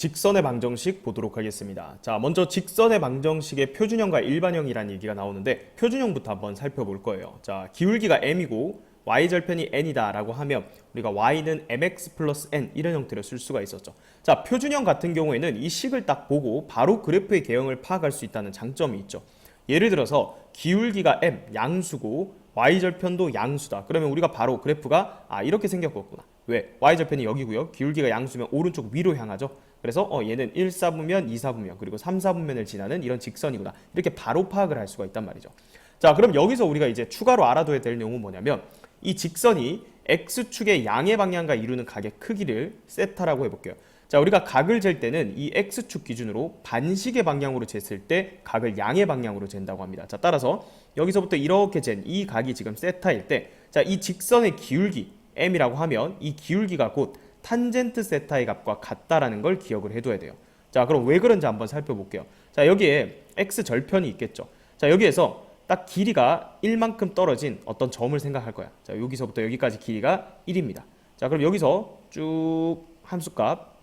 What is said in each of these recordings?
직선의 방정식 보도록 하겠습니다. 자, 먼저 직선의 방정식의 표준형과 일반형이라는 얘기가 나오는데 표준형부터 한번 살펴볼 거예요. 자, 기울기가 m이고 y절편이 n이다 라고 하면 우리가 y는 mx 플러스 n 이런 형태로 쓸 수가 있었죠. 자, 표준형 같은 경우에는 이 식을 딱 보고 바로 그래프의 개형을 파악할 수 있다는 장점이 있죠. 예를 들어서 기울기가 m, 양수고 y절편도 양수다. 그러면 우리가 바로 그래프가 이렇게 생겼겠구나. 왜? y절편이 여기고요. 기울기가 양수면 오른쪽 위로 향하죠. 그래서 얘는 1사분면, 2사분면, 그리고 3사분면을 지나는 이런 직선이구나. 이렇게 바로 파악을 할 수가 있단 말이죠. 자, 그럼 여기서 우리가 이제 추가로 알아둬야 될 내용은 뭐냐면 이 직선이 x축의 양의 방향과 이루는 각의 크기를 세타라고 해볼게요. 자, 우리가 각을 잴 때는 이 x축 기준으로 반식의 방향으로 쟀을 때 각을 양의 방향으로 잰다고 합니다. 자, 따라서 여기서부터 이렇게 잰 이 각이 지금 세타일 때, 자, 이 직선의 기울기 m이라고 하면 이 기울기가 곧 탄젠트 세타의 값과 같다라는 걸 기억을 해둬야 돼요. 자, 그럼 왜 그런지 한번 살펴볼게요. 자, 여기에 x절편이 있겠죠. 자, 여기에서 딱 길이가 1만큼 떨어진 어떤 점을 생각할 거야. 자, 여기서부터 여기까지 길이가 1입니다. 자, 그럼 여기서 쭉 함수값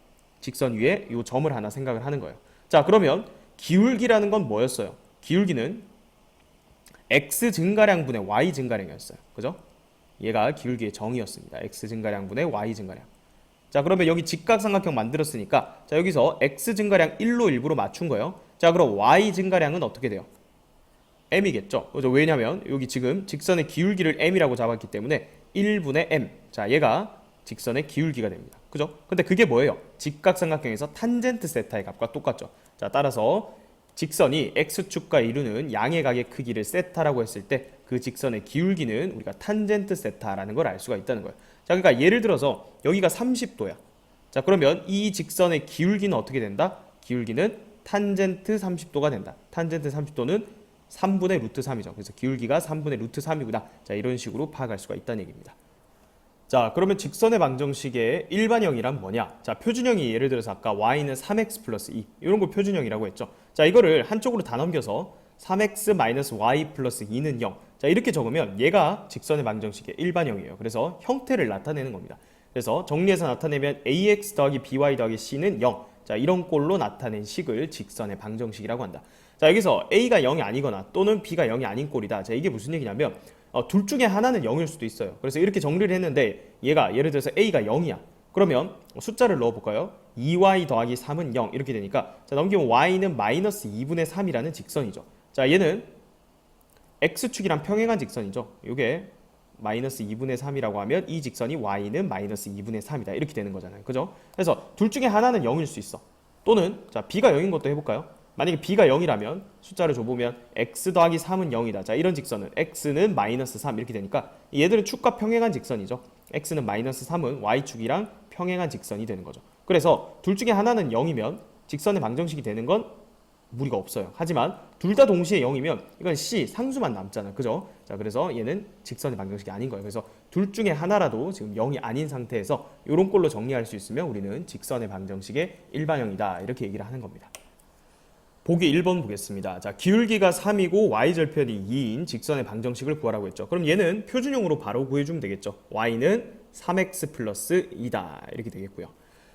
직선 위에 이 점을 하나 생각을 하는 거예요. 자, 그러면 기울기라는 건 뭐였어요? 기울기는 x 증가량분의 y 증가량이었어요. 그죠? 얘가 기울기의 정의였습니다. x 증가량분의 y 증가량. 자, 그러면 여기 직각삼각형 만들었으니까 자, 여기서 x 증가량 1로 일부러 맞춘 거예요. 자, 그럼 y 증가량은 어떻게 돼요? m이겠죠. 그죠? 왜냐면 여기 지금 직선의 기울기를 m이라고 잡았기 때문에 1분의 m. 자, 얘가 직선의 기울기가 됩니다. 그죠? 근데 그게 뭐예요? 직각삼각형에서 탄젠트 세타의 값과 똑같죠. 자, 따라서 직선이 x축과 이루는 양의 각의 크기를 세타라고 했을 때 그 직선의 기울기는 우리가 탄젠트 세타라는 걸 알 수가 있다는 거예요. 자, 그러니까 예를 들어서 여기가 30도야. 자, 그러면 이 직선의 기울기는 어떻게 된다? 기울기는 탄젠트 30도가 된다. 탄젠트 30도는 3분의 루트 3이죠. 그래서 기울기가 3분의 루트 3이구나. 자, 이런 식으로 파악할 수가 있다는 얘기입니다. 자, 그러면 직선의 방정식의 일반형이란 뭐냐? 자, 표준형이 예를 들어서 아까 y는 3x 플러스 2 이런 걸 표준형이라고 했죠. 자, 이거를 한쪽으로 다 넘겨서 3x 마이너스 y 플러스 2는 0. 자, 이렇게 적으면 얘가 직선의 방정식의 일반형이에요. 그래서 형태를 나타내는 겁니다. 그래서 정리해서 나타내면 ax 더하기 by 더하기 c는 0. 자, 이런 꼴로 나타낸 식을 직선의 방정식이라고 한다. 자, 여기서 a가 0이 아니거나 또는 b가 0이 아닌 꼴이다. 자, 이게 무슨 얘기냐면 둘 중에 하나는 0일 수도 있어요. 그래서 이렇게 정리를 했는데 얘가 예를 들어서 a가 0이야. 그러면 숫자를 넣어볼까요? 2y 더하기 3은 0 이렇게 되니까 자, 넘기면 y는 마이너스 2분의 3이라는 직선이죠. 자, 얘는 x축이랑 평행한 직선이죠. 이게 마이너스 2분의 3이라고 하면 이 직선이 y는 마이너스 2분의 3이다. 이렇게 되는 거잖아요. 그죠? 그래서 둘 중에 하나는 0일 수 있어. 또는 자, b가 0인 것도 해볼까요? 만약에 b가 0이라면 숫자를 줘보면 x 더하기 3은 0이다. 자, 이런 직선은 x는 마이너스 3 이렇게 되니까 얘들은 축과 평행한 직선이죠. x는 마이너스 3은 y축이랑 평행한 직선이 되는 거죠. 그래서 둘 중에 하나는 0이면 직선의 방정식이 되는 건 무리가 없어요. 하지만 둘 다 동시에 0이면 이건 c 상수만 남잖아. 그죠? 자, 그래서 얘는 직선의 방정식이 아닌 거예요. 그래서 둘 중에 하나라도 지금 0이 아닌 상태에서 이런 꼴로 정리할 수 있으면 우리는 직선의 방정식의 일반형이다. 이렇게 얘기를 하는 겁니다. 보기 1번 보겠습니다. 자, 기울기가 3이고 y절편이 2인 직선의 방정식을 구하라고 했죠. 그럼 얘는 표준형으로 바로 구해주면 되겠죠. y는 3x 플러스 2다. 이렇게 되겠고요.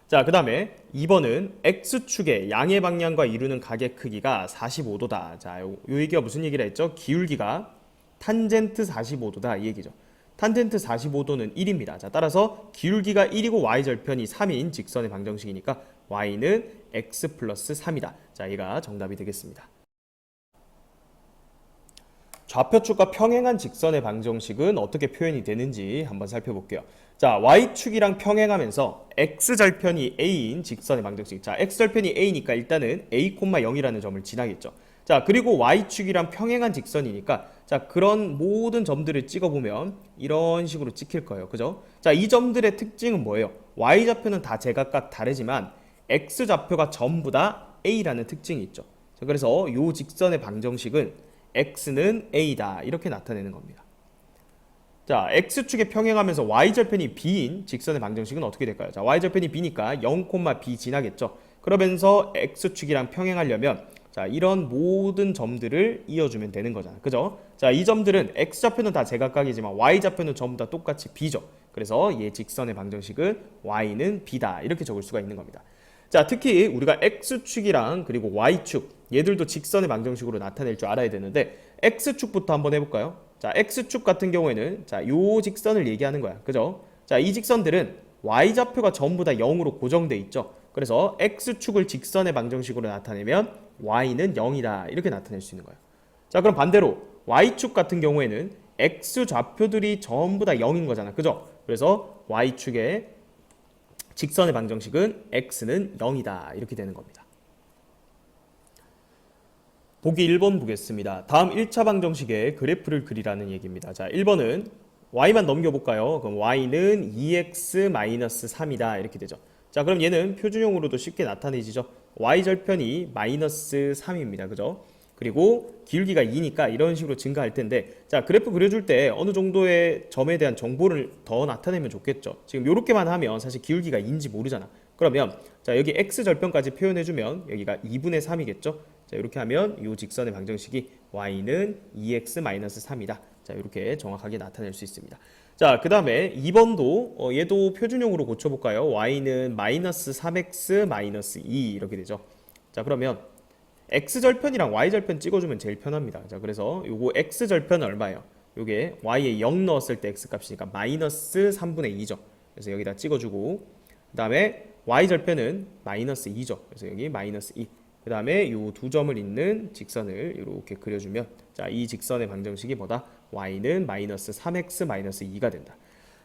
자, 그 다음에 2번은 x축의 양의 방향과 이루는 각의 크기가 45도다. 자, 요 얘기가 무슨 얘기를 했죠? 기울기가 탄젠트 45도다. 이 얘기죠. 탄젠트 45도는 1입니다. 자, 따라서 기울기가 1이고 y절편이 3인 직선의 방정식이니까 y는 x 플러스 3이다. 자, 얘가 정답이 되겠습니다. 좌표축과 평행한 직선의 방정식은 어떻게 표현이 되는지 한번 살펴볼게요. 자, y축이랑 평행하면서 x절편이 a인 직선의 방정식. 자, x절편이 a니까 일단은 a, 0이라는 점을 지나겠죠. 자, 그리고 y축이랑 평행한 직선이니까 자, 그런 모든 점들을 찍어보면 이런 식으로 찍힐 거예요. 그죠? 자, 이 점들의 특징은 뭐예요? y좌표는 다 제각각 다르지만 x좌표가 전부 다 a라는 특징이 있죠. 자, 그래서 이 직선의 방정식은 x는 a다. 이렇게 나타내는 겁니다. 자, x축에 평행하면서 y절편이 b인 직선의 방정식은 어떻게 될까요? 자, y절편이 b니까 0, b 지나겠죠. 그러면서 x축이랑 평행하려면 자, 이런 모든 점들을 이어주면 되는 거잖아요. 그죠? 자, 이 점들은 x좌표는 다 제각각이지만 y좌표는 전부 다 똑같이 b죠. 그래서 얘 직선의 방정식은 y는 b다. 이렇게 적을 수가 있는 겁니다. 자, 특히 우리가 x축이랑 그리고 y축 얘들도 직선의 방정식으로 나타낼 줄 알아야 되는데 x축부터 한번 해볼까요? 자, x축 같은 경우에는 자, 요 직선을 얘기하는 거야. 그죠? 자, 이 직선들은 y좌표가 전부 다 0으로 고정돼 있죠. 그래서 x축을 직선의 방정식으로 나타내면 y는 0이다. 이렇게 나타낼 수 있는 거예요. 자, 그럼 반대로 y축 같은 경우에는 x좌표들이 전부 다 0인 거잖아. 그죠? 그래서 y축의 직선의 방정식은 x는 0이다. 이렇게 되는 겁니다. 보기 1번 보겠습니다. 다음 1차 방정식의 그래프를 그리라는 얘기입니다. 자, 1번은 y만 넘겨볼까요? 그럼 y는 2x-3이다. 이렇게 되죠. 자, 그럼 얘는 표준형으로도 쉽게 나타내지죠. y절편이 마이너스 3입니다. 그죠? 그리고 기울기가 2니까 이런 식으로 증가할 텐데, 자, 그래프 그려줄 때 어느 정도의 점에 대한 정보를 더 나타내면 좋겠죠. 지금 이렇게만 하면 사실 기울기가 2인지 모르잖아. 그러면 자, 여기 x절편까지 표현해주면 여기가 2분의 3이겠죠. 자, 이렇게 하면 이 직선의 방정식이 y는 2x-3이다. 자, 이렇게 정확하게 나타낼 수 있습니다. 자, 그 다음에 2번도 얘도 표준형으로 고쳐볼까요? y는 마이너스 3x-2 이렇게 되죠. 자, 그러면 x절편이랑 y절편 찍어주면 제일 편합니다. 자, 그래서 요거 x절편은 얼마예요? 요게 y에 0 넣었을 때 x값이니까 마이너스 3분의 2죠. 그래서 여기다 찍어주고, 그 다음에 y절편은 마이너스 2죠. 그래서 여기 마이너스 2. 그 다음에 요 두 점을 잇는 직선을 이렇게 그려주면, 자, 이 직선의 방정식이 뭐다? y는 마이너스 3x 마이너스 2가 된다.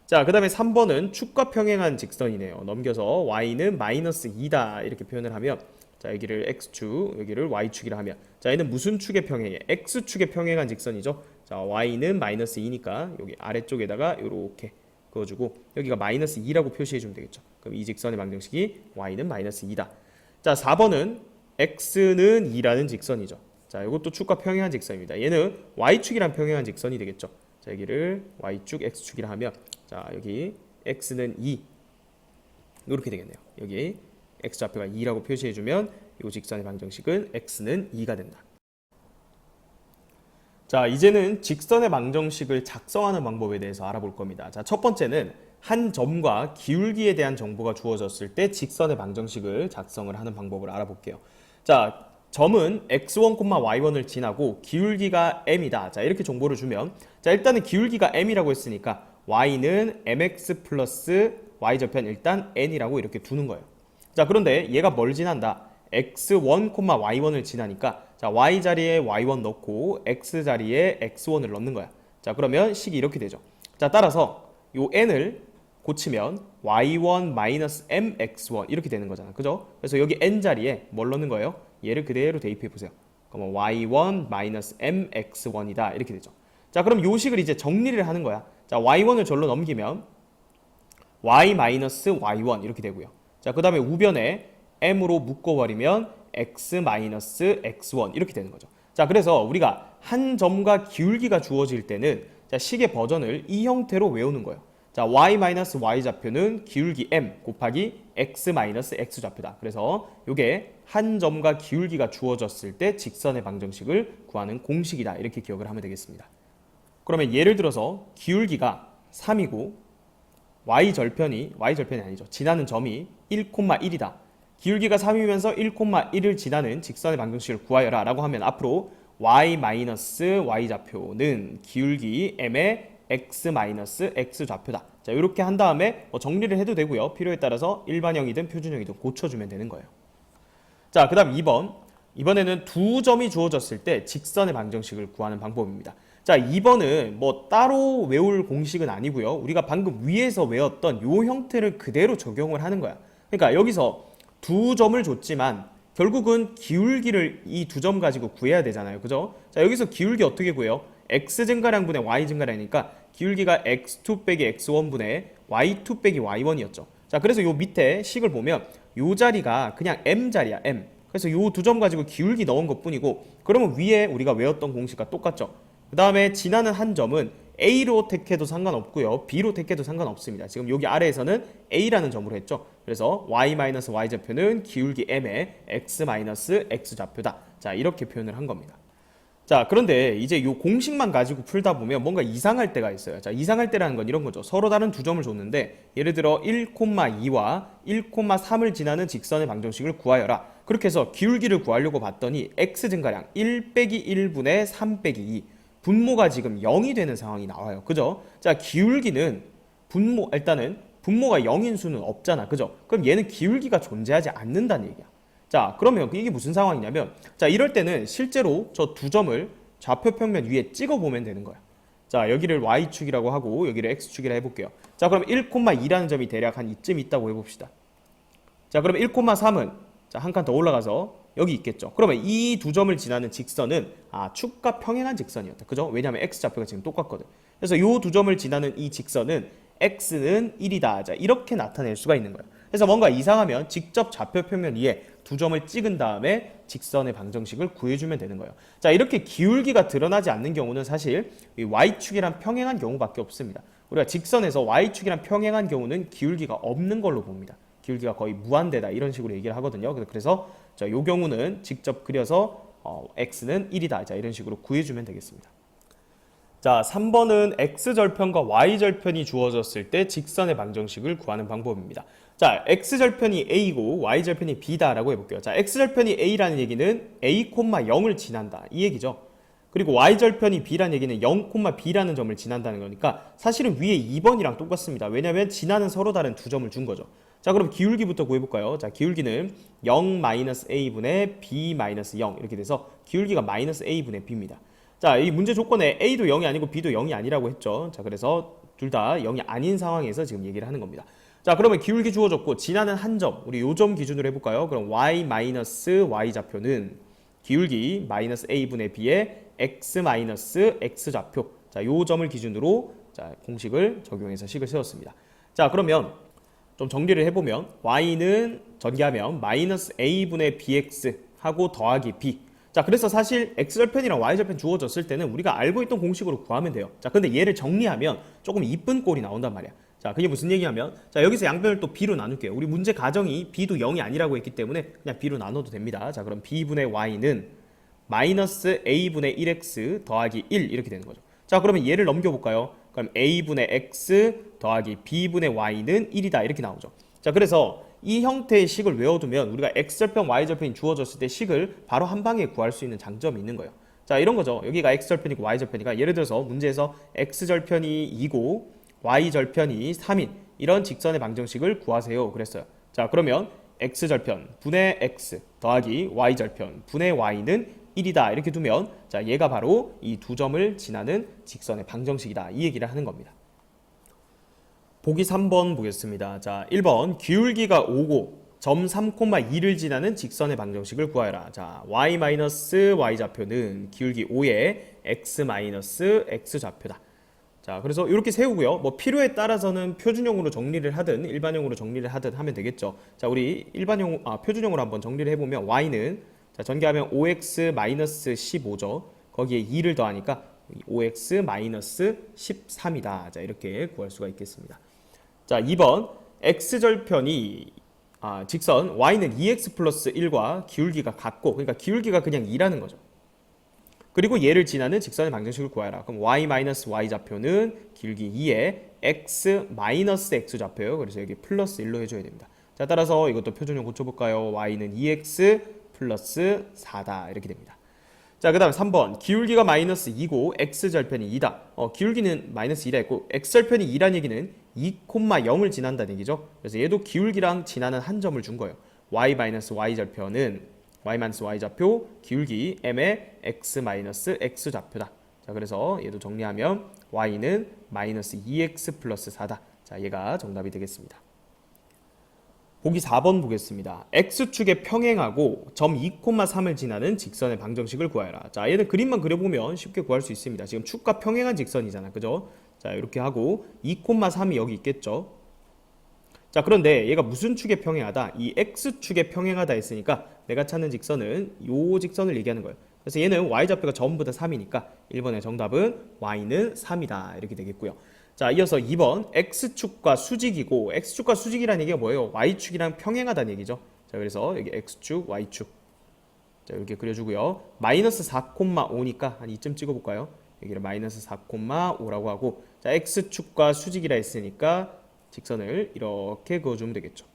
자, 그 다음에 3번은 축과 평행한 직선이네요. 넘겨서 y는 마이너스 2다 이렇게 표현을 하면, 자, 여기를 x축, 여기를 y축이라 하면, 자, 얘는 무슨 축에 평행해? x축에 평행한 직선이죠. 자, y는 마이너스 2니까 여기 아래쪽에다가 이렇게 그어주고, 여기가 마이너스 2라고 표시해주면 되겠죠. 그럼 이 직선의 방정식이 y는 마이너스 2다. 자, 4번은 x는 2라는 직선이죠. 자, 이것도 축과 평행한 직선입니다. 얘는 y축이랑 평행한 직선이 되겠죠. 자, 여기를 y축, x축이라 하면, 자, 여기 x는 2 이렇게 되겠네요. 여기 x좌표가 2라고 표시해주면 이 직선의 방정식은 x는 2가 된다. 자, 이제는 직선의 방정식을 작성하는 방법에 대해서 알아볼 겁니다. 자, 첫 번째는 한 점과 기울기에 대한 정보가 주어졌을 때 직선의 방정식을 작성을 하는 방법을 알아볼게요. 자, 점은 x1, y1을 지나고 기울기가 m이다. 자, 이렇게 정보를 주면, 자, 일단은 기울기가 m이라고 했으니까 y는 mx 플러스 y절편 일단 n이라고 이렇게 두는 거예요. 자, 그런데 얘가 뭘 지난다? x1, y1을 지나니까, 자, y 자리에 y1 넣고 x 자리에 x1을 넣는 거야. 자, 그러면 식이 이렇게 되죠. 자, 따라서 요 n을 고치면 y1-mx1 이렇게 되는 거잖아. 그죠? 그래서 여기 n 자리에 뭘 넣는 거예요? 얘를 그대로 대입해 보세요. 그러면 y1-mx1이다 이렇게 되죠. 자, 그럼 요 식을 이제 정리를 하는 거야. 자, y1을 절로 넘기면 y-y1 이렇게 되고요. 자, 그 다음에 우변에 m으로 묶어버리면 x-x1 이렇게 되는 거죠. 자, 그래서 우리가 한 점과 기울기가 주어질 때는, 자, 식의 버전을 이 형태로 외우는 거예요. 자, y-y 좌표는 기울기 m 곱하기 x-x 좌표다. 그래서 이게 한 점과 기울기가 주어졌을 때 직선의 방정식을 구하는 공식이다. 이렇게 기억을 하면 되겠습니다. 그러면 예를 들어서 기울기가 3이고 y절편이 아니죠. 지나는 점이 1,1이다. 기울기가 3이면서 1,1을 지나는 직선의 방정식을 구하여라 라고 하면, 앞으로 y-y 좌표는 기울기 m의 x-x 좌표다. 자, 이렇게 한 다음에 정리를 해도 되고요. 필요에 따라서 일반형이든 표준형이든 고쳐주면 되는 거예요. 자, 그 다음 2번. 이번에는 두 점이 주어졌을 때 직선의 방정식을 구하는 방법입니다. 자, 2번은 뭐 따로 외울 공식은 아니고요. 우리가 방금 위에서 외웠던 요 형태를 그대로 적용을 하는 거야. 그러니까 여기서 두 점을 줬지만 결국은 기울기를 이 두 점 가지고 구해야 되잖아요. 그죠? 자, 여기서 기울기 어떻게 구해요? x 증가량분의 y 증가량이니까 기울기가 x2 빼기 x1분의 y2 빼기 y1이었죠. 자, 그래서 요 밑에 식을 보면 요 자리가 그냥 m 자리야, m. 그래서 요 두 점 가지고 기울기 넣은 것 뿐이고, 그러면 위에 우리가 외웠던 공식과 똑같죠. 그 다음에 지나는 한 점은 A로 택해도 상관없고요. B로 택해도 상관없습니다. 지금 여기 아래에서는 A라는 점으로 했죠. 그래서 y-y 좌표는 기울기 m의 x-x 좌표다. 자, 이렇게 표현을 한 겁니다. 자, 그런데 이제 이 공식만 가지고 풀다 보면 뭔가 이상할 때가 있어요. 자, 이상할 때라는 건 이런 거죠. 서로 다른 두 점을 줬는데 예를 들어 1,2와 1,3을 지나는 직선의 방정식을 구하여라. 그렇게 해서 기울기를 구하려고 봤더니 x 증가량 1 빼기 1분의 3 빼기 2. 분모가 지금 0이 되는 상황이 나와요. 그죠? 자, 기울기는 일단은 분모가 0인 수는 없잖아. 그죠? 그럼 얘는 기울기가 존재하지 않는다는 얘기야. 자, 그러면 이게 무슨 상황이냐면, 자, 이럴 때는 실제로 저 두 점을 좌표 평면 위에 찍어 보면 되는 거야. 자, 여기를 y축이라고 하고 여기를 x축이라 해볼게요. 자, 그럼 1,2라는 점이 대략 한 이쯤 있다고 해봅시다. 자, 그럼 1,3은 자, 한 칸 더 올라가서 여기 있겠죠. 그러면 이 두 점을 지나는 직선은 축과 평행한 직선이었다. 그죠? 왜냐하면 x좌표가 지금 똑같거든. 그래서 이 두 점을 지나는 이 직선은 x는 1이다. 자, 이렇게 나타낼 수가 있는 거예요. 그래서 뭔가 이상하면 직접 좌표 평면 위에 두 점을 찍은 다음에 직선의 방정식을 구해주면 되는 거예요. 자, 이렇게 기울기가 드러나지 않는 경우는 사실 이 y축이랑 평행한 경우밖에 없습니다. 우리가 직선에서 y축이랑 평행한 경우는 기울기가 없는 걸로 봅니다. 기울기가 거의 무한대다 이런 식으로 얘기를 하거든요. 그래서 자, 요 경우는 직접 그려서 x는 1이다. 자, 이런 식으로 구해주면 되겠습니다. 자, 3번은 x절편과 y절편이 주어졌을 때 직선의 방정식을 구하는 방법입니다. 자, x절편이 a고 y절편이 b다라고 해볼게요. 자, x절편이 a라는 얘기는 a, 0을 지난다 이 얘기죠. 그리고 y절편이 b라는 얘기는 0, b라는 점을 지난다는 거니까 사실은 위에 2번이랑 똑같습니다. 왜냐하면 지나는 서로 다른 두 점을 준 거죠. 자, 그럼 기울기부터 구해볼까요? 자, 기울기는 0-a분의 b-0 이렇게 돼서 기울기가 -a분의 b입니다. 자, 이 문제 조건에 a도 0이 아니고 b도 0이 아니라고 했죠. 자, 그래서 둘 다 0이 아닌 상황에서 지금 얘기를 하는 겁니다. 자, 그러면 기울기 주어졌고 지나는 한 점, 우리 요 점 기준으로 해볼까요? 그럼 y 좌표는 기울기 -a분의 b의 x 좌표. 자, 요 점을 기준으로 자, 공식을 적용해서 식을 세웠습니다. 자, 그러면 좀 정리를 해보면 y는 전개하면 -a분의 bx 하고 더하기 b. 자, 그래서 사실 x절편이랑 y절편 주어졌을 때는 우리가 알고 있던 공식으로 구하면 돼요. 자, 근데 얘를 정리하면 조금 이쁜 꼴이 나온단 말이야. 자, 그게 무슨 얘기냐면, 자, 여기서 양변을 또 b로 나눌게요. 우리 문제 가정이 b도 0이 아니라고 했기 때문에 그냥 b로 나눠도 됩니다. 자, 그럼 b분의 y는 -a분의 1x 더하기 1 이렇게 되는 거죠. 자, 그러면 얘를 넘겨볼까요? 그럼 a분의 x 더하기 b분의 y는 1이다 이렇게 나오죠. 자, 그래서 이 형태의 식을 외워두면 우리가 x절편, y절편이 주어졌을 때 식을 바로 한 방에 구할 수 있는 장점이 있는 거예요. 자, 이런 거죠. 여기가 x절편이고 y절편이니까 예를 들어서 문제에서 x절편이 2고 y절편이 3인 이런 직선의 방정식을 구하세요 그랬어요. 자, 그러면 x절편 분의 x 더하기 y절편 분의 y는 1이다 이렇게 두면 자, 얘가 바로 이 두 점을 지나는 직선의 방정식이다 이 얘기를 하는 겁니다. 보기 3번 보겠습니다. 자, 1번 기울기가 5고 점 3,2를 지나는 직선의 방정식을 구하여라. 자, y 좌표는 기울기 5의 x 좌표다. 자, 그래서 이렇게 세우고요. 뭐 필요에 따라서는 표준형으로 정리를 하든 일반형으로 정리를 하든 하면 되겠죠. 자, 우리 표준형으로 한번 정리를 해보면 y는 자, 전개하면 5x-15죠. 거기에 2를 더하니까 5x-13이다. 자, 이렇게 구할 수가 있겠습니다. 자, 2번 x절편이 직선 y는 2x 플러스 1과 기울기가 같고 그러니까 기울기가 그냥 2라는 거죠. 그리고 얘를 지나는 직선의 방정식을 구하라. 그럼 y 좌표는 기울기 2의 x 좌표예요. 그래서 여기 플러스 1로 해줘야 됩니다. 자, 따라서 이것도 표준형 고쳐볼까요? y는 2x 플러스 4다 이렇게 됩니다. 자, 그 다음 3번 기울기가 -2고 x절편이 2다. 기울기는 -2라 했고 x절편이 2란 얘기는 2,0을 지난다는 얘기죠. 그래서 얘도 기울기랑 지나는 한 점을 준 거예요. y-y절편은 y-y좌표 기울기 m의 x 좌표다. 자, 그래서 얘도 정리하면 y는 -2x 플러스 4다. 자, 얘가 정답이 되겠습니다. 보기 4번 보겠습니다. x축에 평행하고 점 2,3을 지나는 직선의 방정식을 구하여라. 자, 얘는 그림만 그려보면 쉽게 구할 수 있습니다. 지금 축과 평행한 직선이잖아. 그죠? 자, 이렇게 하고 2,3이 여기 있겠죠. 자, 그런데 얘가 무슨 축에 평행하다? 이 x축에 평행하다 했으니까 내가 찾는 직선은 요 직선을 얘기하는 거예요. 그래서 얘는 y좌표가 전부 다 3이니까 1번의 정답은 y는 3이다. 이렇게 되겠고요. 자, 이어서 2번 x축과 수직이고 x축과 수직이라는 얘기가 뭐예요? y축이랑 평행하다는 얘기죠. 자, 그래서 여기 x축, y축. 자, 자, 이렇게 그려주고요. 마이너스 4,5니까 한 2점 찍어볼까요? 여기를 마이너스 4,5라고 하고, 자, x축과 수직이라 했으니까 직선을 이렇게 그어주면 되겠죠.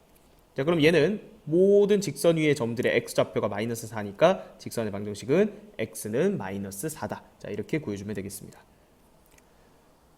자, 그럼 얘는 모든 직선 위의 점들의 x좌표가 마이너스 4니까 직선의 방정식은 x는 마이너스 4다. 자, 이렇게 구해주면 되겠습니다.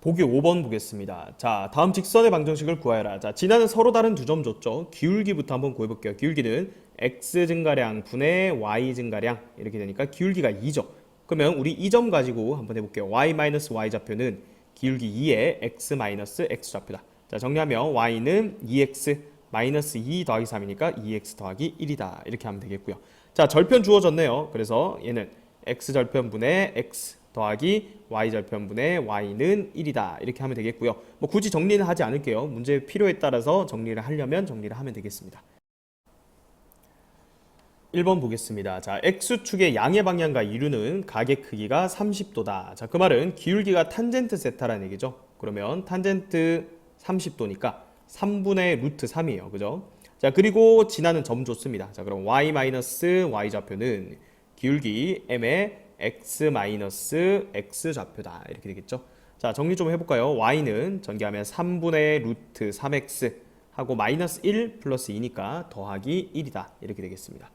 보기 5번 보겠습니다. 자, 다음 직선의 방정식을 구하여라. 자, 지난은 서로 다른 두 점 줬죠. 기울기부터 한번 구해볼게요. 기울기는 x 증가량 분의 y 증가량 이렇게 되니까 기울기가 2죠. 그러면 우리 이 점 가지고 한번 해볼게요. y-y 좌표는 기울기 2의 x-x 좌표다. 자, 정리하면 y는 2x 마이너스 2 더하기 3이니까 2x 더하기 1이다. 이렇게 하면 되겠고요. 자, 절편 주어졌네요. 그래서 얘는 x절편분의 x 더하기 y절편분의 y는 1이다. 이렇게 하면 되겠고요. 뭐 굳이 정리는 하지 않을게요. 문제 필요에 따라서 정리를 하려면 정리를 하면 되겠습니다. 1번 보겠습니다. 자, x축의 양의 방향과 이루는 각의 크기가 30도다. 자, 그 말은 기울기가 탄젠트 세타라는 얘기죠. 그러면 탄젠트 30도니까 3분의 루트 3이에요. 그죠? 자, 그리고 지나는 점 줬습니다. 자, 그럼 y-y 좌표는 기울기 m의 x-x 좌표다. 이렇게 되겠죠? 자, 정리 좀 해볼까요? y는 전개하면 3분의 루트 3x 하고 마이너스 1 플러스 2니까 더하기 1이다. 이렇게 되겠습니다.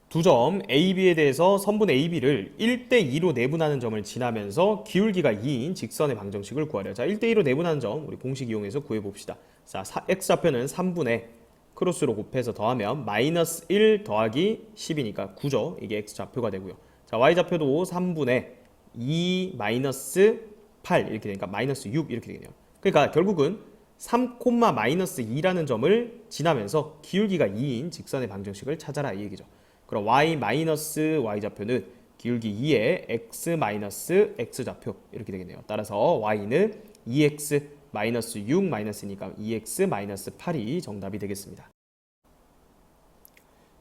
두 점 AB에 대해서 선분 AB를 1대2로 내분하는 점을 지나면서 기울기가 2인 직선의 방정식을 구하려. 자, 1대2로 내분하는 점 우리 공식 이용해서 구해봅시다. 자, x좌표는 3분의 크로스로 곱해서 더하면 마이너스 1 더하기 10이니까 9죠. 이게 x좌표가 되고요. 자, y좌표도 3분의 2 마이너스 8 이렇게 되니까 마이너스 6 이렇게 되네요. 그러니까 결국은 3, 마이너스 2라는 점을 지나면서 기울기가 2인 직선의 방정식을 찾아라 이 얘기죠. 그럼 y-y 좌표는 기울기 2의 x-x 좌표 이렇게 되겠네요. 따라서 y는 2x 마이너스 6 마이너스니까 2x 마이너스 8이 정답이 되겠습니다.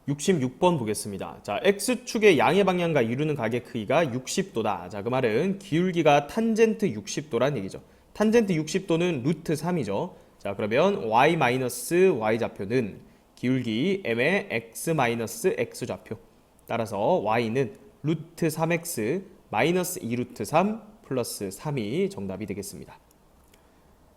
66번 보겠습니다. 자, x축의 양의 방향과 이루는 각의 크기가 60도다. 자, 그 말은 기울기가 탄젠트 60도란 얘기죠. 탄젠트 60도는 루트 3이죠. 자, 그러면 y-y 좌표는 기울기 m의 x-x 좌표. 따라서 y는 루트 3x 마이너스 2루트 3 플러스 3이 정답이 되겠습니다.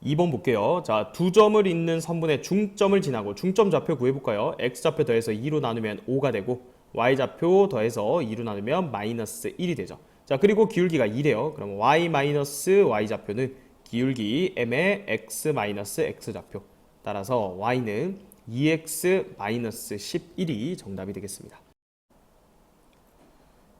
2번 볼게요. 자, 두 점을 잇는 선분의 중점을 지나고 중점 좌표 구해볼까요? x좌표 더해서 2로 나누면 5가 되고 y좌표 더해서 2로 나누면 마이너스 1이 되죠. 자, 그리고 기울기가 2래요. 그럼 y-y 좌표는 기울기 m의 x-x 좌표. 따라서 y는 2x-11이 정답이 되겠습니다.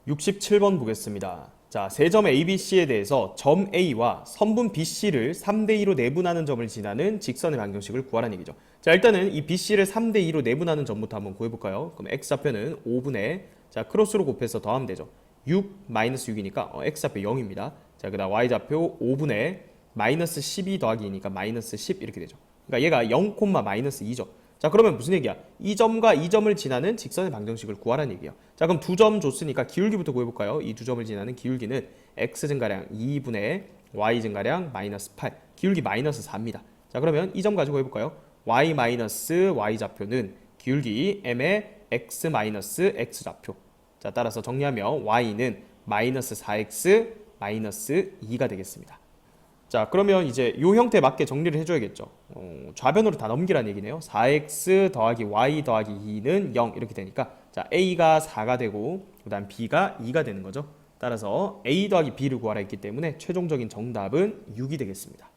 67번 보겠습니다. 자, 세 점 ABC에 대해서 점 A와 선분 BC를 3대2로 내분하는 점을 지나는 직선의 방정식을 구하라는 얘기죠. 자, 일단은 이 BC를 3대2로 내분하는 점부터 한번 구해볼까요? 그럼 x좌표는 5분의 자, 크로스로 곱해서 더하면 되죠. 6 마이너스 6이니까 x좌표 0입니다. 자, 그 다음 y좌표 5분의 마이너스 12 더하기 2니까 마이너스 10 이렇게 되죠. 그러니까 얘가 0, 마이너스 2죠. 자, 그러면 무슨 얘기야? 이 점과 이 점을 지나는 직선의 방정식을 구하라는 얘기예요. 자, 그럼 두 점 줬으니까 기울기부터 구해볼까요? 이 두 점을 지나는 기울기는 x 증가량 2분의 y 증가량 마이너스 8 기울기 마이너스 4입니다. 자, 그러면 이 점 가지고 해볼까요? y-y 좌표는 기울기 m의 x-x 좌표. 자, 따라서 정리하면 y는 마이너스 4x 마이너스 2가 되겠습니다. 자, 그러면 이제 이 형태에 맞게 정리를 해줘야겠죠. 좌변으로 다 넘기라는 얘기네요. 4x 더하기 y 더하기 2는 0 이렇게 되니까 자, a가 4가 되고 그 다음 b가 2가 되는 거죠. 따라서 a 더하기 b를 구하라 했기 때문에 최종적인 정답은 6이 되겠습니다.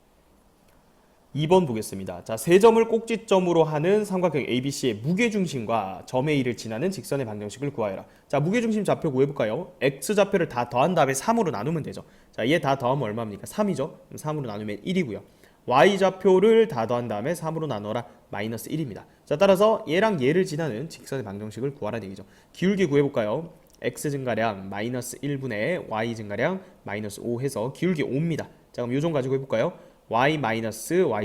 2번 보겠습니다. 자, 세 점을 꼭지점으로 하는 삼각형 ABC의 무게중심과 점 A를 지나는 직선의 방정식을 구하여라. 자, 무게중심 좌표 구해볼까요? x좌표를 다 더한 다음에 3으로 나누면 되죠. 자, 얘 다 더하면 얼마입니까? 3이죠. 그럼 3으로 나누면 1이고요. y좌표를 다 더한 다음에 3으로 나눠라. 마이너스 1입니다. 자, 따라서 얘랑 얘를 지나는 직선의 방정식을 구하라는 얘기죠. 기울기 구해볼까요? x 증가량 마이너스 1분의 y 증가량 마이너스 5 해서 기울기 5입니다. 자, 그럼 요 점 가지고 해볼까요? y-y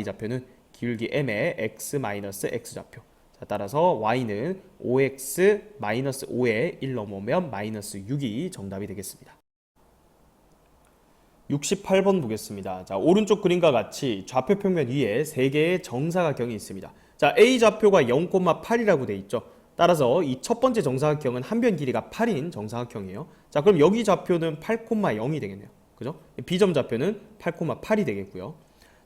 좌표는 기울기 m의 x-x 좌표. 자, 따라서 y는 5x-5에 1 넘어오면 마이너스 6이 정답이 되겠습니다. 68번 보겠습니다. 자, 오른쪽 그림과 같이 좌표 평면 위에 3개의 정사각형이 있습니다. 자, A 좌표가 0,8이라고 돼 있죠. 따라서 이 첫 번째 정사각형은 한 변 길이가 8인 정사각형이에요. 자, 그럼 여기 좌표는 8,0이 되겠네요. 그죠? B점 좌표는 8,8이 되겠고요.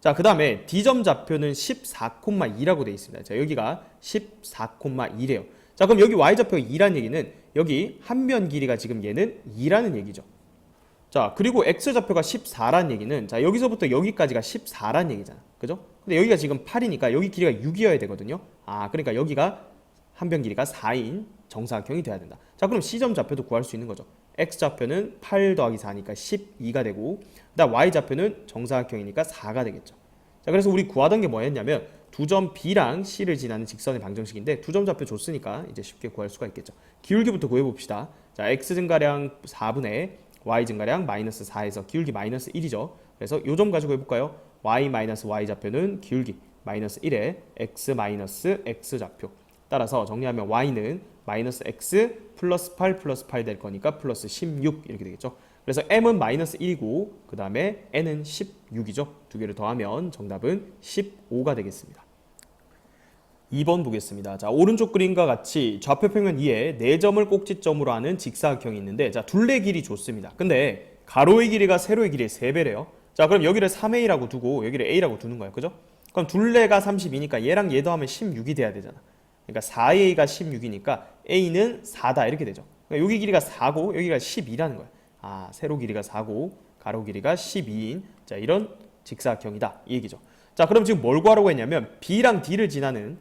자, 그 다음에 D점 좌표는 14,2라고 되어 있습니다. 자, 여기가 14,2래요. 자, 그럼 여기 Y좌표가 2라는 얘기는 여기 한 변 길이가 지금 얘는 2라는 얘기죠. 자, 그리고 X좌표가 14라는 얘기는 자, 여기서부터 여기까지가 14라는 얘기잖아. 그죠? 근데 여기가 지금 8이니까 여기 길이가 6이어야 되거든요. 아, 그러니까 여기가 한 변 길이가 4인 정사각형이 돼야 된다. 자, 그럼 C점 좌표도 구할 수 있는 거죠. X좌표는 8 더하기 4니까 12가 되고, 그다음 Y좌표는 정사각형이니까 4가 되겠죠. 자, 그래서 우리 구하던 게 뭐였냐면 두 점 B랑 C를 지나는 직선의 방정식인데 두 점 좌표 줬으니까 이제 쉽게 구할 수가 있겠죠. 기울기부터 구해봅시다. 자, X 증가량 4분의 Y 증가량 마이너스 4에서 기울기 마이너스 1이죠. 그래서 요 점 가지고 해볼까요? Y 마이너스 Y 좌표는 기울기 마이너스 1에 X 마이너스 X 좌표. 따라서 정리하면 Y는 마이너스 X 플러스 8 플러스 8 될 거니까 플러스 16 이렇게 되겠죠. 그래서 M은 마이너스 1이고 그 다음에 N은 16이죠. 두 개를 더하면 정답은 15가 되겠습니다. 2번 보겠습니다. 자, 오른쪽 그림과 같이 좌표 평면 2에 4점을 꼭지점으로 하는 직사각형이 있는데 자, 둘레 길이 좋습니다. 근데 가로의 길이가 세로의 길이의 3배래요. 자, 그럼 여기를 3A라고 두고 여기를 A라고 두는 거예요. 그죠? 그럼 둘레가 32니까 얘랑 얘 더하면 16이 돼야 되잖아. 그러니까 4A가 16이니까 A는 4다 이렇게 되죠. 그러니까 여기 길이가 4고 여기가 12라는 거야. 아, 세로 길이가 4고 가로 길이가 12인 자, 이런 직사각형이다 이 얘기죠. 자, 그럼 지금 뭘 구하라고 했냐면 B랑 D를 지나는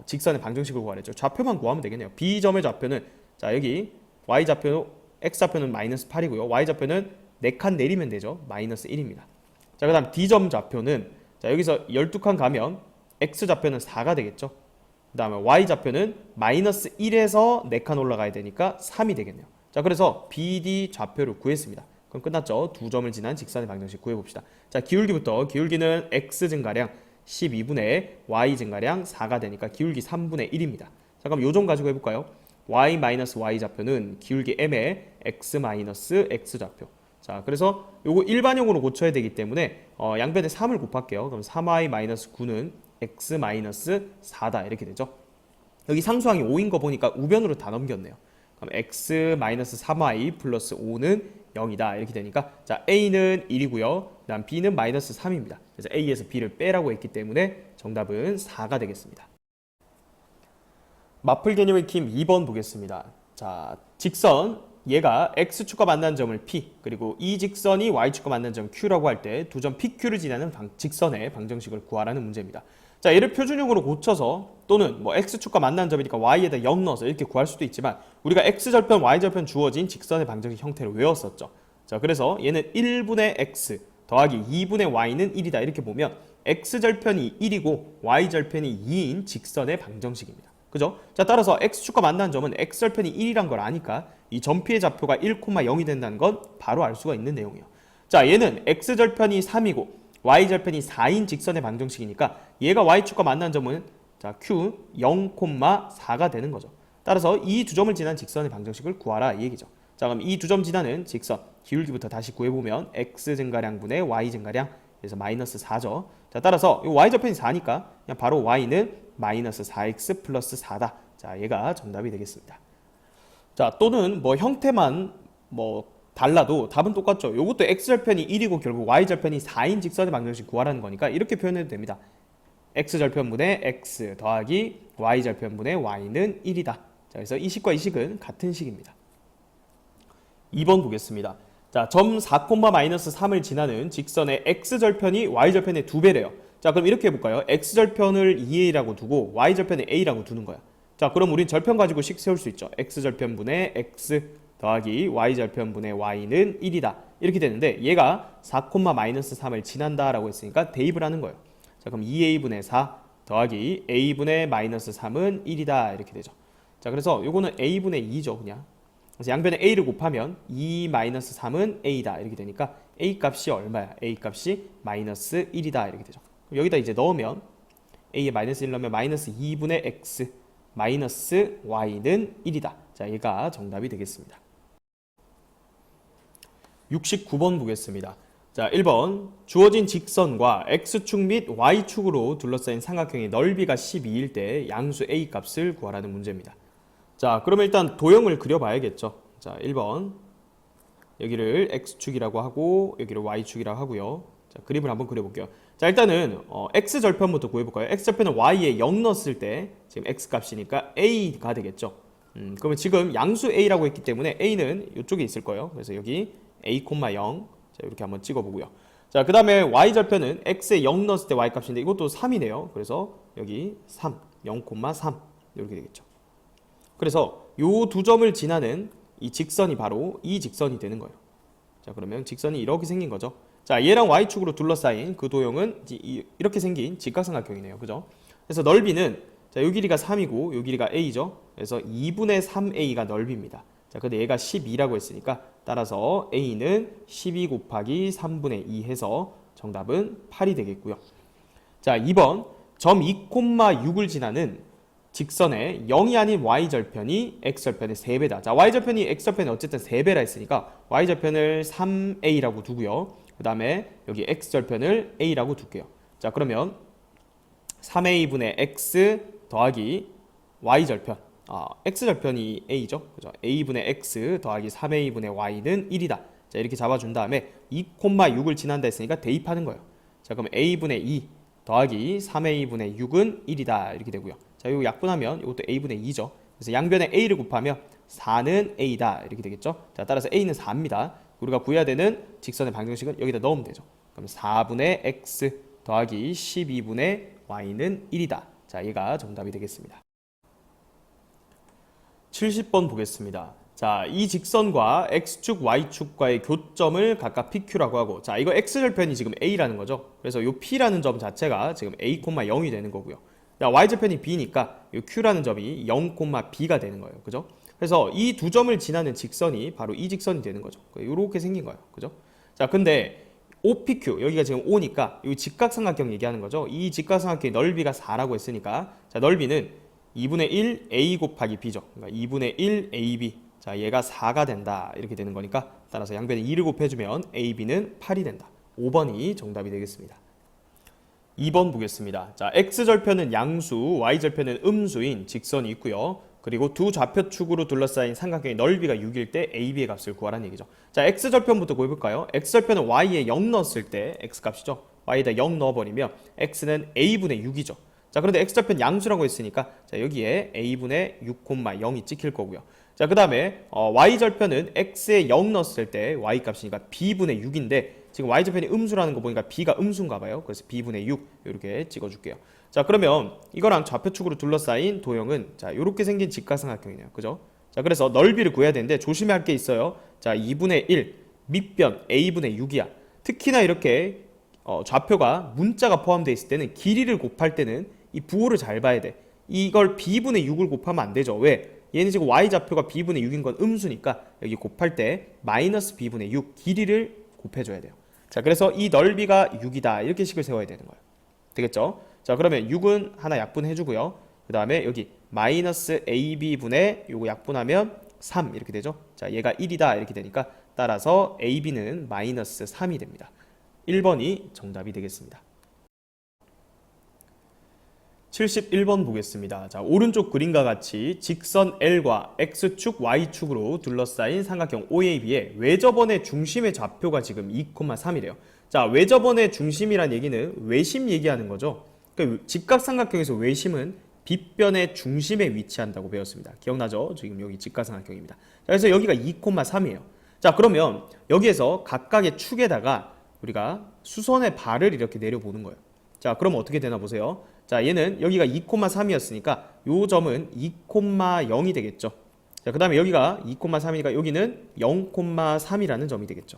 직선의 방정식을 구하랬죠. 좌표만 구하면 되겠네요. B점의 좌표는 자, 여기 Y좌표 X좌표는 마이너스 8이고요. Y좌표는 4칸 내리면 되죠. 마이너스 1입니다. 자, 그 다음 D점 좌표는 자, 여기서 12칸 가면 X좌표는 4가 되겠죠. 그 다음에 Y좌표는 마이너스 1에서 4칸 올라가야 되니까 3이 되겠네요. 자, 그래서 BD 좌표를 구했습니다. 그럼 끝났죠. 두 점을 지난 직선의 방정식 구해봅시다. 자, 기울기부터 기울기는 X 증가량 12분의 Y 증가량 4가 되니까 기울기 3분의 1입니다. 자, 그럼 요 점 가지고 해볼까요? Y 마이너스 Y 좌표는 기울기 M의 X 마이너스 X 좌표. 자, 그래서 요거 일반형으로 고쳐야 되기 때문에 양변에 3을 곱할게요. 그럼 3Y 마이너스 9는 X 마이너스 4다 이렇게 되죠. 여기 상수항이 5인 거 보니까 우변으로 다 넘겼네요. 그럼 X 마이너스 3Y 플러스 5는 0이다 이렇게 되니까 자, A는 1이고요. 그 다음 B는 마이너스 3입니다. 그래서 A에서 B를 빼라고 했기 때문에 정답은 4가 되겠습니다. 마플 개념의 킴 2번 보겠습니다. 자, 직선 얘가 X축과 만나는 점을 P 그리고 이 직선이 Y축과 만나는 점 Q라고 할 때 두 점 PQ를 지나는 직선의 방정식을 구하라는 문제입니다. 자, 얘를 표준형으로 고쳐서 또는 뭐 X축과 만나는 점이니까 Y에다 0 넣어서 이렇게 구할 수도 있지만 우리가 X절편, Y절편 주어진 직선의 방정식 형태로 외웠었죠. 자, 그래서 얘는 1분의 X 더하기 2분의 Y는 1이다 이렇게 보면 X절편이 1이고 Y절편이 2인 직선의 방정식입니다. 그죠? 자, 따라서 X축과 만나는 점은 X절편이 1이란 걸 아니까 이 점피의 좌표가 1,0이 된다는 건 바로 알 수가 있는 내용이에요. 자, 얘는 X절편이 3이고 Y절편이 4인 직선의 방정식이니까 얘가 Y축과 만나는 점은 자, Q 0,4가 되는 거죠. 따라서 이 두 점을 지난 직선의 방정식을 구하라 이 얘기죠. 자, 그럼 이 두 점 지나는 직선 기울기부터 다시 구해보면 X 증가량분의 Y 증가량 그래서 마이너스 4죠. 자, 따라서 이 Y절편이 4니까 그냥 바로 Y는 마이너스 4X 플러스 4다. 자, 얘가 정답이 되겠습니다. 자, 또는 뭐 형태만 뭐 달라도 답은 똑같죠. 이것도 X절편이 1이고 결국 Y절편이 4인 직선의 방정식 구하라는 거니까 이렇게 표현해도 됩니다. X절편분의 X 더하기 Y절편분의 Y는 1이다. 자, 그래서 이 식과 이 식은 같은 식입니다. 2번 보겠습니다. 자, 점 4,-3을 지나는 직선의 X절편이 Y절편의 2배래요. 자, 그럼 이렇게 해볼까요? X절편을 2A라고 두고 Y절편을 A라고 두는 거야. 자, 그럼 우린 절편 가지고 식 세울 수 있죠. X절편분의 X 더하기 Y절편분의 Y는 1이다. 이렇게 되는데 얘가 4,-3을 지난다 라고 했으니까 대입을 하는 거예요. 자, 그럼 2A분의 4 더하기 A분의 마이너스 3은 1이다. 이렇게 되죠. 자, 그래서 요거는 A분의 2죠. 그냥. 그래서 양변에 A를 곱하면 2 마이너스 3은 A다. 이렇게 되니까 A 값이 얼마야? A 값이 마이너스 1이다. 이렇게 되죠. 그럼 여기다 이제 넣으면 A에 마이너스 1 넣으면 마이너스 2분의 X 마이너스 Y는 1이다. 자, 얘가 정답이 되겠습니다. 69번 보겠습니다. 자, 1번 주어진 직선과 X축 및 Y축으로 둘러싸인 삼각형의 넓이가 12일 때 양수 A 값을 구하라는 문제입니다. 자, 그러면 일단 도형을 그려봐야겠죠. 자, 1번 여기를 x축이라고 하고 여기를 y축이라고 하고요. 자, 그림을 한번 그려볼게요. 자, 일단은 x절편부터 구해볼까요? x절편은 y에 0 넣었을 때 지금 x값이니까 a가 되겠죠. 그러면 지금 양수 a라고 했기 때문에 a는 이쪽에 있을 거예요. 그래서 여기 a, 0 자, 이렇게 한번 찍어보고요. 자, 그 다음에 y절편은 x에 0 넣었을 때 y값인데 이것도 3이네요. 그래서 여기 3, 0, 3 이렇게 되겠죠. 그래서 요 두 점을 지나는 이 직선이 바로 이 직선이 되는 거예요. 자, 그러면 직선이 이렇게 생긴 거죠. 자, 얘랑 y축으로 둘러싸인 그 도형은 이렇게 생긴 직각삼각형이네요. 그죠? 그래서 넓이는 자, 요 길이가 3이고 요 길이가 a죠. 그래서 2분의 3a가 넓이입니다. 자, 근데 얘가 12라고 했으니까 따라서 a는 12 곱하기 3분의 2 해서 정답은 8이 되겠고요. 자, 2번 점 2,6을 지나는 직선의 0이 아닌 y절편이 x절편의 3배다. 자, y절편이 x절편의 어쨌든 3배라 했으니까 y절편을 3a라고 두고요. 그 다음에 여기 x절편을 a라고 둘게요. 자, 그러면 3a분의 x 더하기 y절편. x절편이 a죠. 그죠? a분의 x 더하기 3a분의 y는 1이다. 자, 이렇게 잡아준 다음에 2,6을 지난다 했으니까 대입하는 거예요. 자, 그럼 a분의 2 더하기 3a분의 6은 1이다. 이렇게 되고요. 자, 이거 약분하면 이것도 a분의 2죠. 그래서 양변에 a를 곱하면 4는 a다. 이렇게 되겠죠. 자, 따라서 a는 4입니다. 우리가 구해야 되는 직선의 방정식은 여기다 넣으면 되죠. 그럼 4분의 x 더하기 12분의 y는 1이다. 자, 얘가 정답이 되겠습니다. 70번 보겠습니다. 자, 이 직선과 x축, y축과의 교점을 각각 PQ라고 하고, 자, 이거 x절편이 지금 a라는 거죠. 그래서 이 p라는 점 자체가 지금 a, 0이 되는 거고요. 자, y절편이 b니까 이 q라는 점이 0, b가 되는 거예요. 그죠? 그래서 이 두 점을 지나는 직선이 바로 이 직선이 되는 거죠. 이렇게 생긴 거예요. 그죠? 자, 근데 OPQ, 여기가 지금 O니까 이 직각삼각형 얘기하는 거죠. 이 직각삼각형의 넓이가 4라고 했으니까, 자, 넓이는 2분의 1 A 곱하기 B죠. 그러니까 2분의 1 AB. 자, 얘가 4가 된다. 이렇게 되는 거니까 따라서 양변에 2를 곱해주면 AB는 8이 된다. 5번이 정답이 되겠습니다. 2번 보겠습니다. 자, x절편은 양수, y절편은 음수인 직선이 있고요. 그리고 두 좌표축으로 둘러싸인 삼각형의 넓이가 6일 때 AB의 값을 구하라는 얘기죠. 자, x절편부터 구해볼까요? x절편은 y에 0 넣었을 때 x값이죠. y에다 0 넣어버리면 x는 a분의 6이죠. 자, 그런데 x절편 양수라고 했으니까 자, 여기에 a분의 6,0이 찍힐 거고요. 자, 그 다음에 y절편은 x에 0 넣었을 때 y값이니까 b분의 6인데 지금 y절편이 음수라는 거 보니까 b가 음수인가 봐요. 그래서 b분의 6 이렇게 찍어줄게요. 자, 그러면 이거랑 좌표축으로 둘러싸인 도형은 자, 이렇게 생긴 직각삼각형이네요. 그죠? 자, 그래서 넓이를 구해야 되는데 조심해야 할 게 있어요. 자, 2분의 1 밑변 a분의 6이야. 특히나 이렇게 좌표가 문자가 포함되어 있을 때는 길이를 곱할 때는 이 부호를 잘 봐야 돼. 이걸 b분의 6을 곱하면 안 되죠. 왜? 얘는 지금 y좌표가 b분의 6인 건 음수니까 여기 곱할 때 마이너스 b분의 6 길이를 곱해줘야 돼요. 자, 그래서 이 넓이가 6이다. 이렇게 식을 세워야 되는 거예요. 되겠죠? 자, 그러면 6은 하나 약분해주고요. 그 다음에 여기 마이너스 ab분의 요거 약분하면 3 이렇게 되죠? 자, 얘가 1이다. 이렇게 되니까 따라서 ab는 마이너스 3이 됩니다. 1번이 정답이 되겠습니다. 71번 보겠습니다. 자, 오른쪽 그림과 같이 직선 L과 X축, Y축으로 둘러싸인 삼각형 OAB의 외접원의 중심의 좌표가 지금 2,3이래요. 자, 외접원의 중심이란 얘기는 외심 얘기하는 거죠. 그러니까 직각삼각형에서 외심은 빗변의 중심에 위치한다고 배웠습니다. 기억나죠? 지금 여기 직각삼각형입니다. 자, 그래서 여기가 2,3이에요. 자, 그러면 여기에서 각각의 축에다가 우리가 수선의 발을 이렇게 내려보는 거예요. 자, 그럼 어떻게 되나 보세요. 자, 얘는 여기가 2,3이었으니까 요 점은 2,0이 되겠죠. 자, 그 다음에 여기가 2,3이니까 여기는 0,3이라는 점이 되겠죠.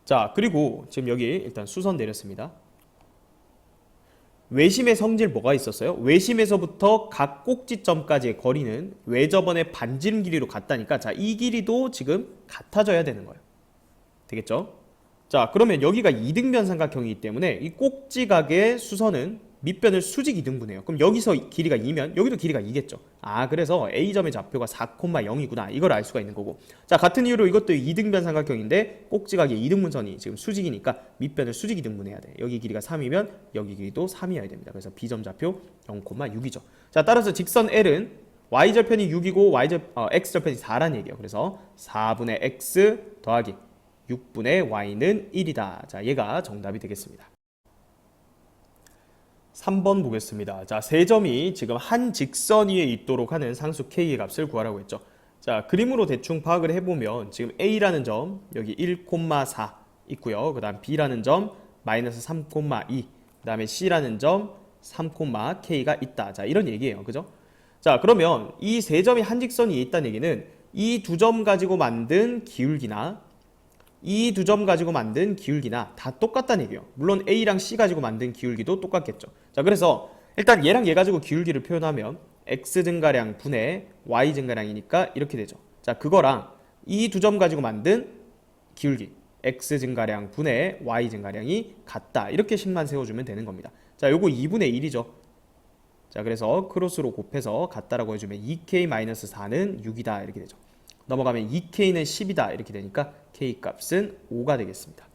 자, 그리고 지금 여기 일단 수선 내렸습니다. 외심의 성질 뭐가 있었어요? 외심에서부터 각 꼭지점까지의 거리는 외접원의 반지름 길이로 같다니까 자, 이 길이도 지금 같아져야 되는 거예요. 되겠죠? 자, 그러면 여기가 이등변 삼각형이기 때문에 이 꼭지각의 수선은 밑변을 수직 이등분해요. 그럼 여기서 길이가 2면 여기도 길이가 2겠죠. 아, 그래서 A점의 좌표가 4,0이구나. 이걸 알 수가 있는 거고. 자, 같은 이유로 이것도 이등변 삼각형인데 꼭지각의 이등분선이 지금 수직이니까 밑변을 수직 이등분해야 돼. 여기 길이가 3이면 여기 길이도 3이어야 됩니다. 그래서 B점 좌표 0,6이죠. 자, 따라서 직선 L은 y절편이 6이고 x절편이 4라는 얘기예요. 그래서 4분의 x 더하기 6분의 y는 1이다. 자, 얘가 정답이 되겠습니다. 3번 보겠습니다. 자, 세 점이 지금 한 직선 위에 있도록 하는 상수 k의 값을 구하라고 했죠. 자, 그림으로 대충 파악을 해보면 지금 a라는 점 여기 1,4 있고요. 그 다음 b라는 점 마이너스 3,2, 그 다음에 c라는 점 3,k가 있다. 자, 이런 얘기예요. 그죠? 자, 그러면 이 세 점이 한 직선이 있다는 얘기는 이 두 점 가지고 만든 기울기나 이 두 점 가지고 만든 기울기나 다 똑같다는 얘기예요. 물론 A랑 C 가지고 만든 기울기도 똑같겠죠. 자, 그래서 일단 얘랑 얘 가지고 기울기를 표현하면 X 증가량 분의 Y 증가량이니까 이렇게 되죠. 자, 그거랑 이 두 점 가지고 만든 기울기 X 증가량 분의 Y 증가량이 같다. 이렇게 식만 세워주면 되는 겁니다. 자, 요거 2분의 1이죠. 자, 그래서 크로스로 곱해서 같다라고 해주면 2K-4는 6이다. 이렇게 되죠. 넘어가면 2K는 10이다. 이렇게 되니까 K 값은 5가 되겠습니다.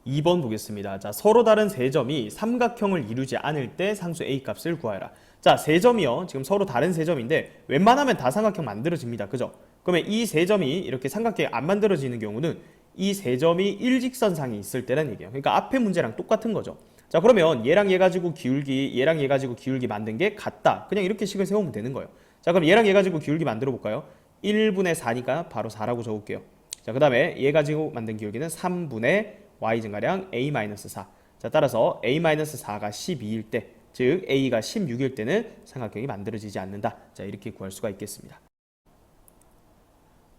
2번 보겠습니다. 자, 서로 다른 세 점이 삼각형을 이루지 않을 때 상수 A 값을 구하라. 자, 세 점이요. 지금 서로 다른 세 점인데 웬만하면 다 삼각형 만들어집니다. 그죠? 그러면 이 세 점이 이렇게 삼각형이 안 만들어지는 경우는 이 세 점이 일직선상에 있을 때란 얘기예요. 그러니까 앞에 문제랑 똑같은 거죠. 자, 그러면 얘랑 얘 가지고 기울기, 얘랑 얘 가지고 기울기 만든 게 같다. 그냥 이렇게 식을 세우면 되는 거예요. 자, 그럼 얘랑 얘 가지고 기울기 만들어 볼까요? 1분의 4니까 바로 4라고 적을게요. 자, 그 다음에 얘 가지고 만든 기울기는 3분의 y 증가량 a-4. 자, 따라서 a-4가 12일 때, 즉 a가 16일 때는 삼각형이 만들어지지 않는다. 자, 이렇게 구할 수가 있겠습니다.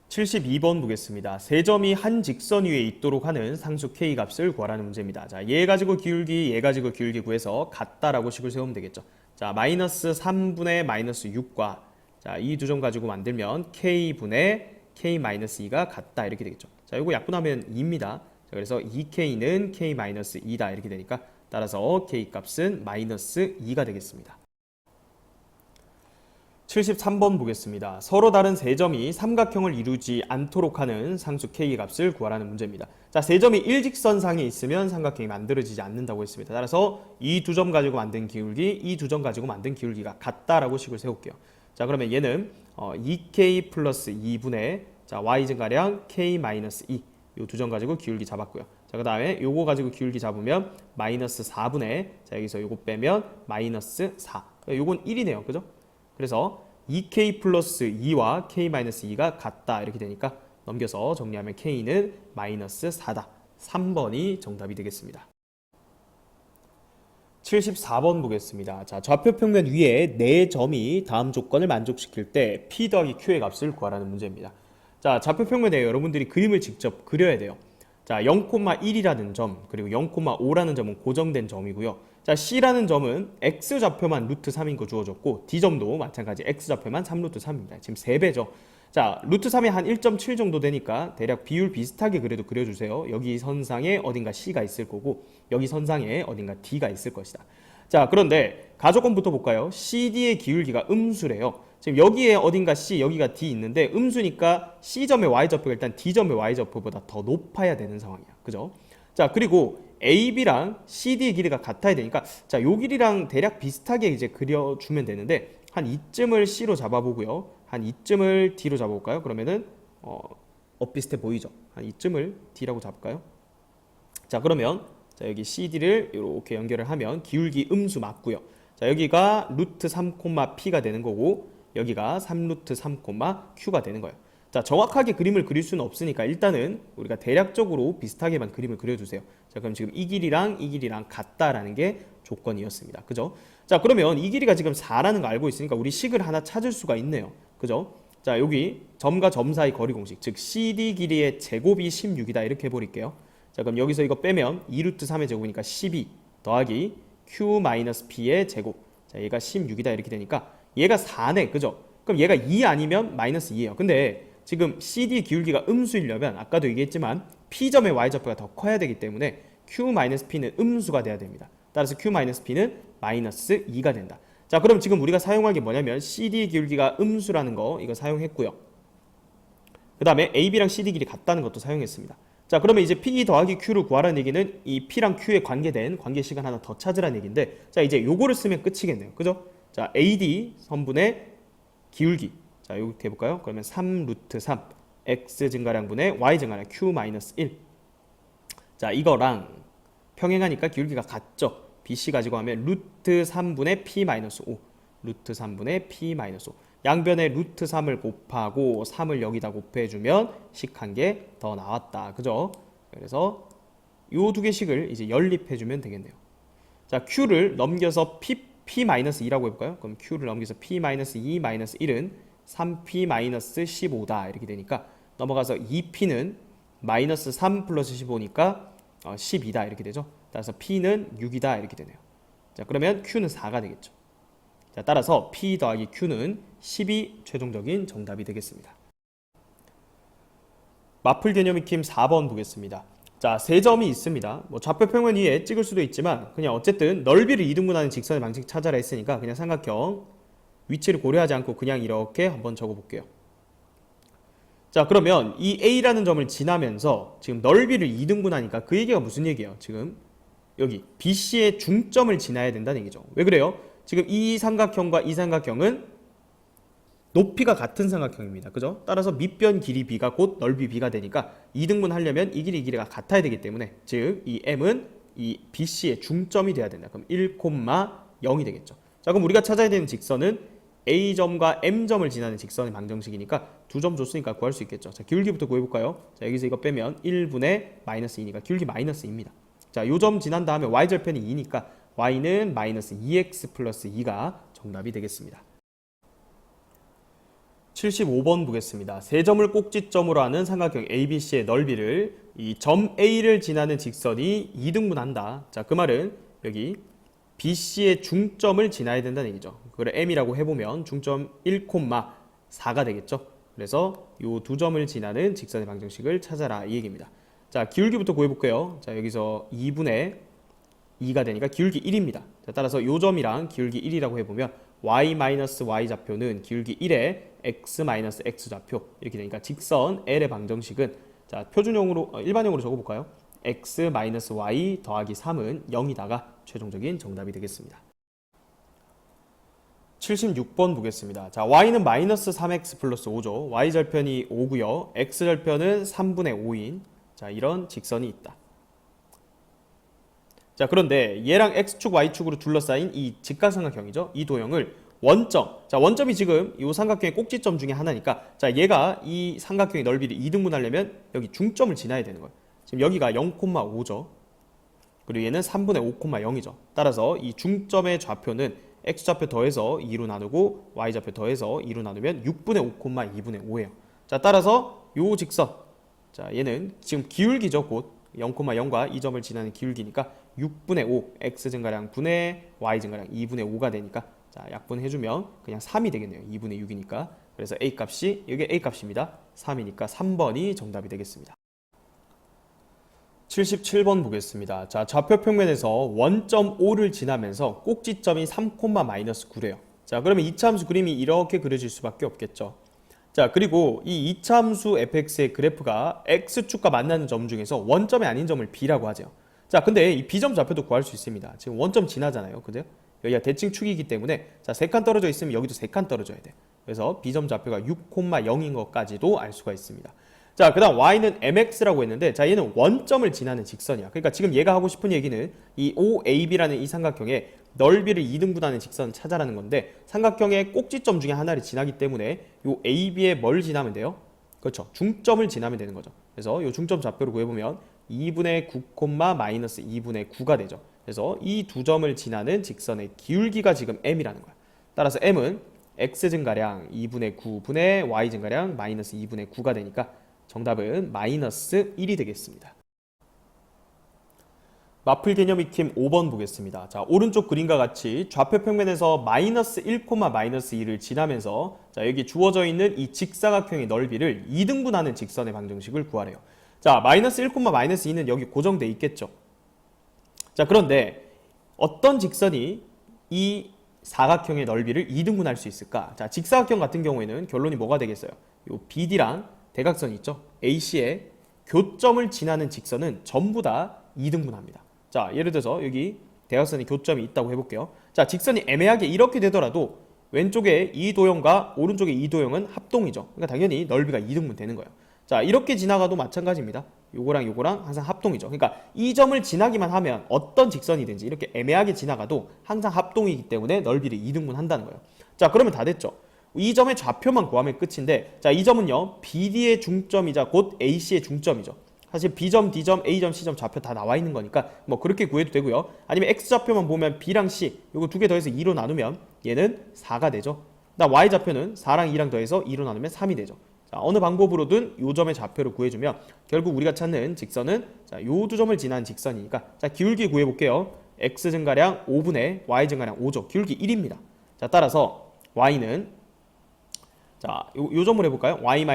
72번 보겠습니다. 세 점이 한 직선 위에 있도록 하는 상수 k 값을 구하라는 문제입니다. 자, 얘 가지고 기울기, 얘 가지고 기울기 구해서 같다라고 식을 세우면 되겠죠. 자, 마이너스 3분의 마이너스 6과 자, 이 두 점 가지고 만들면 k분의 k-2가 같다. 이렇게 되겠죠. 자, 이거 약분하면 2입니다. 자, 그래서 2k는 k-2다. 이렇게 되니까 따라서 k 값은 마이너스 2가 되겠습니다. 73번 보겠습니다. 서로 다른 세 점이 삼각형을 이루지 않도록 하는 상수 k의 값을 구하라는 문제입니다. 자, 세 점이 일직선상에 있으면 삼각형이 만들어지지 않는다고 했습니다. 따라서 이 두 점 가지고 만든 기울기, 이 두 점 가지고 만든 기울기가 같다라고 식을 세울게요. 자, 그러면 얘는 2k 플러스 2분의 자, y 증가량 k-2 이 두 점 가지고 기울기 잡았고요. 자, 그 다음에 요거 가지고 기울기 잡으면 마이너스 4분의 자, 여기서 요거 빼면 마이너스 4. 요건 1이네요. 그죠? 그래서 2k 플러스 2와 k-2가 같다. 이렇게 되니까 넘겨서 정리하면 k는 마이너스 4다. 3번이 정답이 되겠습니다. 74번 보겠습니다. 자, 좌표 평면 위에 네 점이 다음 조건을 만족시킬 때 P 더하기 Q의 값을 구하라는 문제입니다. 자, 좌표 평면에 여러분들이 그림을 직접 그려야 돼요. 자, 0,1이라는 점, 그리고 0,5라는 점은 고정된 점이고요. 자, C라는 점은 X좌표만 루트 3인 거 주어졌고 D점도 마찬가지 X좌표만 3루트 3입니다. 지금 3배죠. 자, 루트 3이 한 1.7 정도 되니까 대략 비율 비슷하게 그래도 그려주세요. 여기 선상에 어딘가 C가 있을 거고 여기 선상에 어딘가 D가 있을 것이다. 자, 그런데 가조건부터 볼까요? CD의 기울기가 음수래요. 지금 여기에 어딘가 C, 여기가 D 있는데 음수니까 C점의 Y좌표가 일단 D점의 Y좌표보다 더 높아야 되는 상황이야. 그죠? 자, 그리고 AB랑 CD의 길이가 같아야 되니까 자, 요 길이랑 대략 비슷하게 이제 그려주면 되는데 한 이쯤을 C로 잡아보고요. 한 이쯤을 D로 잡아볼까요? 그러면은 비슷해 보이죠? 한 이쯤을 D라고 잡을까요? 자, 그러면 자, 여기 CD를 이렇게 연결을 하면 기울기 음수 맞고요. 자, 여기가 루트 3, P가 되는 거고 여기가 3루트 3, Q가 되는 거예요. 자, 정확하게 그림을 그릴 수는 없으니까 일단은 우리가 대략적으로 비슷하게만 그림을 그려주세요. 자, 그럼 지금 이 길이랑 같다라는 게 조건이었습니다. 그죠? 자, 그러면 이 길이가 지금 4라는 거 알고 있으니까 우리 식을 하나 찾을 수가 있네요. 그죠? 자, 여기 점과 점 사이 거리 공식, 즉 CD 길이의 제곱이 16이다 이렇게 해버릴게요. 자, 그럼 여기서 이거 빼면 2루트 3의 제곱이니까 12 더하기 Q-P의 제곱. 자, 얘가 16이다 이렇게 되니까 얘가 4네. 그죠? 그럼 얘가 2 아니면 마이너스 2예요. 근데 지금 CD 기울기가 음수이려면 아까도 얘기했지만 P점의 Y좌표가 더 커야 되기 때문에 Q-P는 음수가 돼야 됩니다. 따라서 Q-P는 마이너스 2가 된다. 자, 그럼 지금 우리가 사용할 게 뭐냐면 CD 기울기가 음수라는 거 이거 사용했고요. 그 다음에 AB랑 CD 길이 같다는 것도 사용했습니다. 자, 그러면 이제 P 더하기 Q를 구하라는 얘기는 이 P랑 Q에 관계된 관계 시간 하나 더 찾으라는 얘기인데 자, 이제 요거를 쓰면 끝이겠네요. 그죠? 자, AD 선분의 기울기. 자, 이렇게 해볼까요? 그러면 3 루트 3 x 증가량분의 y 증가량 q-1. 자, 이거랑 평행하니까 기울기가 같죠. BC 가지고 하면 루트 3분의 p-5 루트 3분의 p-5 양변에 루트 3을 곱하고 3을 여기다 곱해주면 식 한 개 더 나왔다. 그죠? 그래서 요 두 개씩을 이제 연립해주면 되겠네요. 자, Q를 넘겨서 P-2라고 해볼까요? 그럼 Q를 넘겨서 P-2-1은 3P-15다. 이렇게 되니까 넘어가서 2P는 마이너스 3 플러스 15니까 12다. 이렇게 되죠. 따라서 P는 6이다. 이렇게 되네요. 자, 그러면 Q는 4가 되겠죠. 자, 따라서 P 더하기 Q는 10이 최종적인 정답이 되겠습니다. 마플 개념 익힘 4번 보겠습니다. 자, 세 점이 있습니다. 뭐 좌표 평면 위에 찍을 수도 있지만 그냥 어쨌든 넓이를 이등분하는 직선의 방식 찾아라 했으니까 그냥 삼각형 위치를 고려하지 않고 그냥 이렇게 한번 적어 볼게요. 자, 그러면 이 A라는 점을 지나면서 지금 넓이를 이등분하니까 그 얘기가 무슨 얘기예요? 지금 여기 BC의 중점을 지나야 된다는 얘기죠. 왜 그래요? 지금 이 삼각형과 이 삼각형은 높이가 같은 삼각형입니다. 그죠? 따라서 밑변 길이 B가 곧 넓이 B가 되니까 이등분 하려면 이 길이 이 길이가 같아야 되기 때문에 즉 이 M은 이 BC의 중점이 돼야 된다. 그럼 1,0이 되겠죠. 자, 그럼 우리가 찾아야 되는 직선은 A점과 M점을 지나는 직선의 방정식이니까 두 점 줬으니까 구할 수 있겠죠. 자, 기울기부터 구해볼까요? 자, 여기서 이거 빼면 1분의 마이너스 2니까 기울기 마이너스 2입니다. 자, 요 점 지난 다음에 Y절편이 2니까 Y는 마이너스 2x 플러스 2가 정답이 되겠습니다. 75번 보겠습니다. 세 점을 꼭지점으로 하는 삼각형 ABC의 넓이를 이 점 A를 지나는 직선이 이등분한다. 자, 그 말은 여기 BC의 중점을 지나야 된다는 얘기죠. 그걸 M이라고 해보면 중점 1,4가 되겠죠. 그래서 이 두 점을 지나는 직선의 방정식을 찾아라 이 얘기입니다. 자, 기울기부터 구해볼게요. 자, 여기서 2분의 2가 되니까 기울기 1입니다. 자, 따라서 이 점이랑 기울기 1이라고 해보면 y-y 좌표는 기울기 1에 x-x 좌표 이렇게 되니까 직선 L의 방정식은 자, 표준형으로 일반형으로 적어볼까요? x-y 더하기 3은 0이다가 최종적인 정답이 되겠습니다. 76번 보겠습니다. 자, y는 마이너스 3x 플러스 5죠. y절편이 5고요. x절편은 3분의 5인 자, 이런 직선이 있다. 자, 그런데 얘랑 x축, y축으로 둘러싸인 이 직각삼각형이죠. 이 도형을 원점, 자, 원점이 지금 이 삼각형의 꼭지점 중에 하나니까 자, 얘가 이 삼각형의 넓이를 이등분하려면 여기 중점을 지나야 되는 거예요. 지금 여기가 0,5죠. 그리고 얘는 3분의 5,0이죠. 따라서 이 중점의 좌표는 x좌표 더해서 2로 나누고 y좌표 더해서 2로 나누면 6분의 5,2분의 5예요. 자, 따라서 요 직선, 자, 얘는 지금 기울기죠. 곧 0,0과 이 점을 지나는 기울기니까 6분의 5 x 증가량 분의 y 증가량 2분의 5가 되니까 자, 약분해주면 그냥 3이 되겠네요. 2분의 6이니까. 그래서 a 값이 이게 a 값입니다. 3이니까 3번이 정답이 되겠습니다. 77번 보겠습니다. 자, 좌표 평면에서 원점 O를 지나면서 꼭지점이 3,-9래요. 자, 그러면 이차함수 그림이 이렇게 그려질 수밖에 없겠죠. 자, 그리고 이 이차함수 fx의 그래프가 x축과 만나는 점 중에서 원점이 아닌 점을 b라고 하죠. 자, 근데 이 b점 좌표도 구할 수 있습니다. 지금 원점 지나잖아요. 그죠? 여기가 대칭축이기 때문에 자, 3칸 떨어져 있으면 여기도 3칸 떨어져야 돼. 그래서 b점 좌표가 6,0인 것까지도 알 수가 있습니다. 자, 그 다음 y는 mx라고 했는데 자, 얘는 원점을 지나는 직선이야. 그러니까 지금 얘가 하고 싶은 얘기는 이 OAB라는 이 삼각형의 넓이를 이등분하는 직선 찾아라는 건데 삼각형의 꼭지점 중에 하나를 지나기 때문에 이 AB에 뭘 지나면 돼요? 그렇죠. 중점을 지나면 되는 거죠. 그래서 이 중점 좌표를 구해보면 2분의 9, 마이너스 2분의 9가 되죠. 그래서 이 두 점을 지나는 직선의 기울기가 지금 m이라는 거야. 따라서 m은 x 증가량 2분의 9분의 y 증가량 마이너스 2분의 9가 되니까 정답은 마이너스 1이 되겠습니다. 마플 개념 익힘 5번 보겠습니다. 자, 오른쪽 그림과 같이 좌표 평면에서 마이너스 1, 마이너스 2를 지나면서 자, 여기 주어져 있는 이 직사각형의 넓이를 이등분하는 직선의 방정식을 구하래요. 자, 마이너스 1, 마이너스 2는 여기 고정돼 있겠죠. 자, 그런데 어떤 직선이 이 사각형의 넓이를 이등분할 수 있을까? 자, 직사각형 같은 경우에는 결론이 뭐가 되겠어요? 요 BD랑 대각선 있죠? AC의 교점을 지나는 직선은 전부 다 이등분합니다. 자, 예를 들어서 여기 대각선의 교점이 있다고 해볼게요. 자, 직선이 애매하게 이렇게 되더라도 왼쪽에 이 도형과 오른쪽에 이 도형은 합동이죠. 그러니까 당연히 넓이가 2등분 되는 거예요. 자, 이렇게 지나가도 마찬가지입니다. 요거랑 요거랑 항상 합동이죠. 그러니까 이 점을 지나기만 하면 어떤 직선이든지 이렇게 애매하게 지나가도 항상 합동이기 때문에 넓이를 2등분 한다는 거예요. 자, 그러면 다 됐죠. 이 점의 좌표만 구하면 끝인데, 자, 이 점은요, BD의 중점이자 곧 AC의 중점이죠. 사실 B점, D점, A점, C점 좌표 다 나와 있는 거니까 뭐 그렇게 구해도 되고요. 아니면 X좌표만 보면 B랑 C 요거 두 개 더해서 2로 나누면 얘는 4가 되죠. 나 Y좌표는 4랑 2랑 더해서 2로 나누면 3이 되죠. 자, 어느 방법으로든 요 점의 좌표를 구해주면 결국 우리가 찾는 직선은 자, 요 두 점을 지난 직선이니까 자, 기울기 구해볼게요. X 증가량 5분의 Y 증가량 5죠. 기울기 1입니다. 자, 따라서 Y는 자, 요 점을 해볼까요? y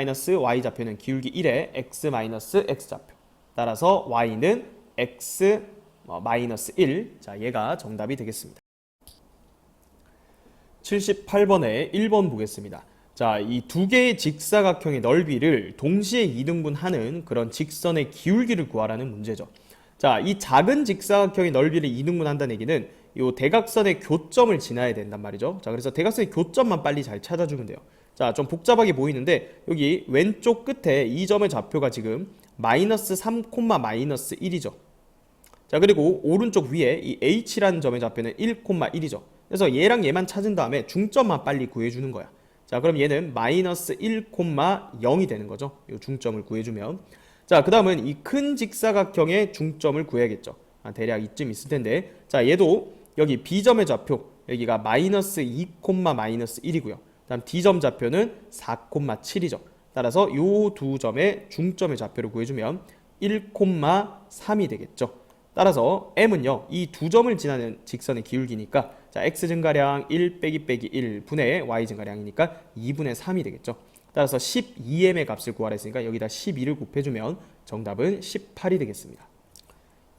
좌표는 기울기 1의 x 좌표. 따라서 y는 x 1. 자, 얘가 정답이 되겠습니다. 78번에 1번 보겠습니다. 자, 이 두 개의 직사각형의 넓이를 동시에 2등분하는 그런 직선의 기울기를 구하라는 문제죠. 자, 이 작은 직사각형의 넓이를 2등분한다는 얘기는 이 대각선의 교점을 지나야 된단 말이죠. 자, 그래서 대각선의 교점만 빨리 잘 찾아주면 돼요. 자, 좀 복잡하게 보이는데 여기 왼쪽 끝에 이 점의 좌표가 지금 마이너스 3, 마이너스 1이죠. 자, 그리고 오른쪽 위에 이 H라는 점의 좌표는 1, 1이죠. 그래서 얘랑 얘만 찾은 다음에 중점만 빨리 구해주는 거야. 자, 그럼 얘는 마이너스 1, 0이 되는 거죠. 이 중점을 구해주면. 자, 그 다음은 이 큰 직사각형의 중점을 구해야겠죠. 대략 이쯤 있을 텐데. 자, 얘도 여기 B점의 좌표, 여기가 마이너스 2, 마이너스 1이고요. 다음 D점 좌표는 4, 7이죠. 따라서 이 두 점의 중점의 좌표를 구해주면 1, 3이 되겠죠. 따라서 M은요, 이 두 점을 지나는 직선의 기울기니까 자, X 증가량 1 빼기 1 분의 Y 증가량이니까 2분의 3이 되겠죠. 따라서 12M의 값을 구하라 했으니까 여기다 12를 곱해주면 정답은 18이 되겠습니다.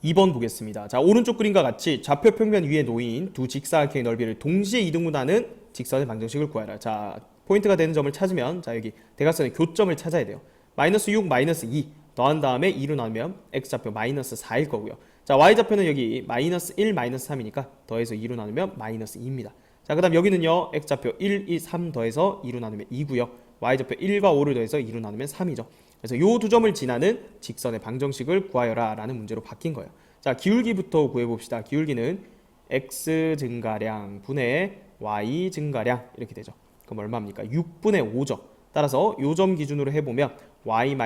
2번 보겠습니다. 자, 오른쪽 그림과 같이 좌표 평면 위에 놓인 두 직사각형의 넓이를 동시에 이등분하는 직선의 방정식을 구하라. 자, 포인트가 되는 점을 찾으면 자, 여기 대각선의 교점을 찾아야 돼요. 마이너스 6, 마이너스 2 더한 다음에 2로 나누면 X좌표 마이너스 4일 거고요. 자, Y좌표는 여기 마이너스 1, 마이너스 3이니까 더해서 2로 나누면 마이너스 2입니다. 자, 그 다음 여기는요, X좌표 1, 2, 3 더해서 2로 나누면 2고요. Y좌표 1과 5를 더해서 2로 나누면 3이죠. 그래서 요 두 점을 지나는 직선의 방정식을 구하여라 라는 문제로 바뀐 거예요. 자, 기울기부터 구해봅시다. 기울기는 X 증가량 분의 Y 증가량 이렇게 되죠. 그럼 얼마입니까? 6분의 5죠. 따라서 요 점 기준으로 해보면 Y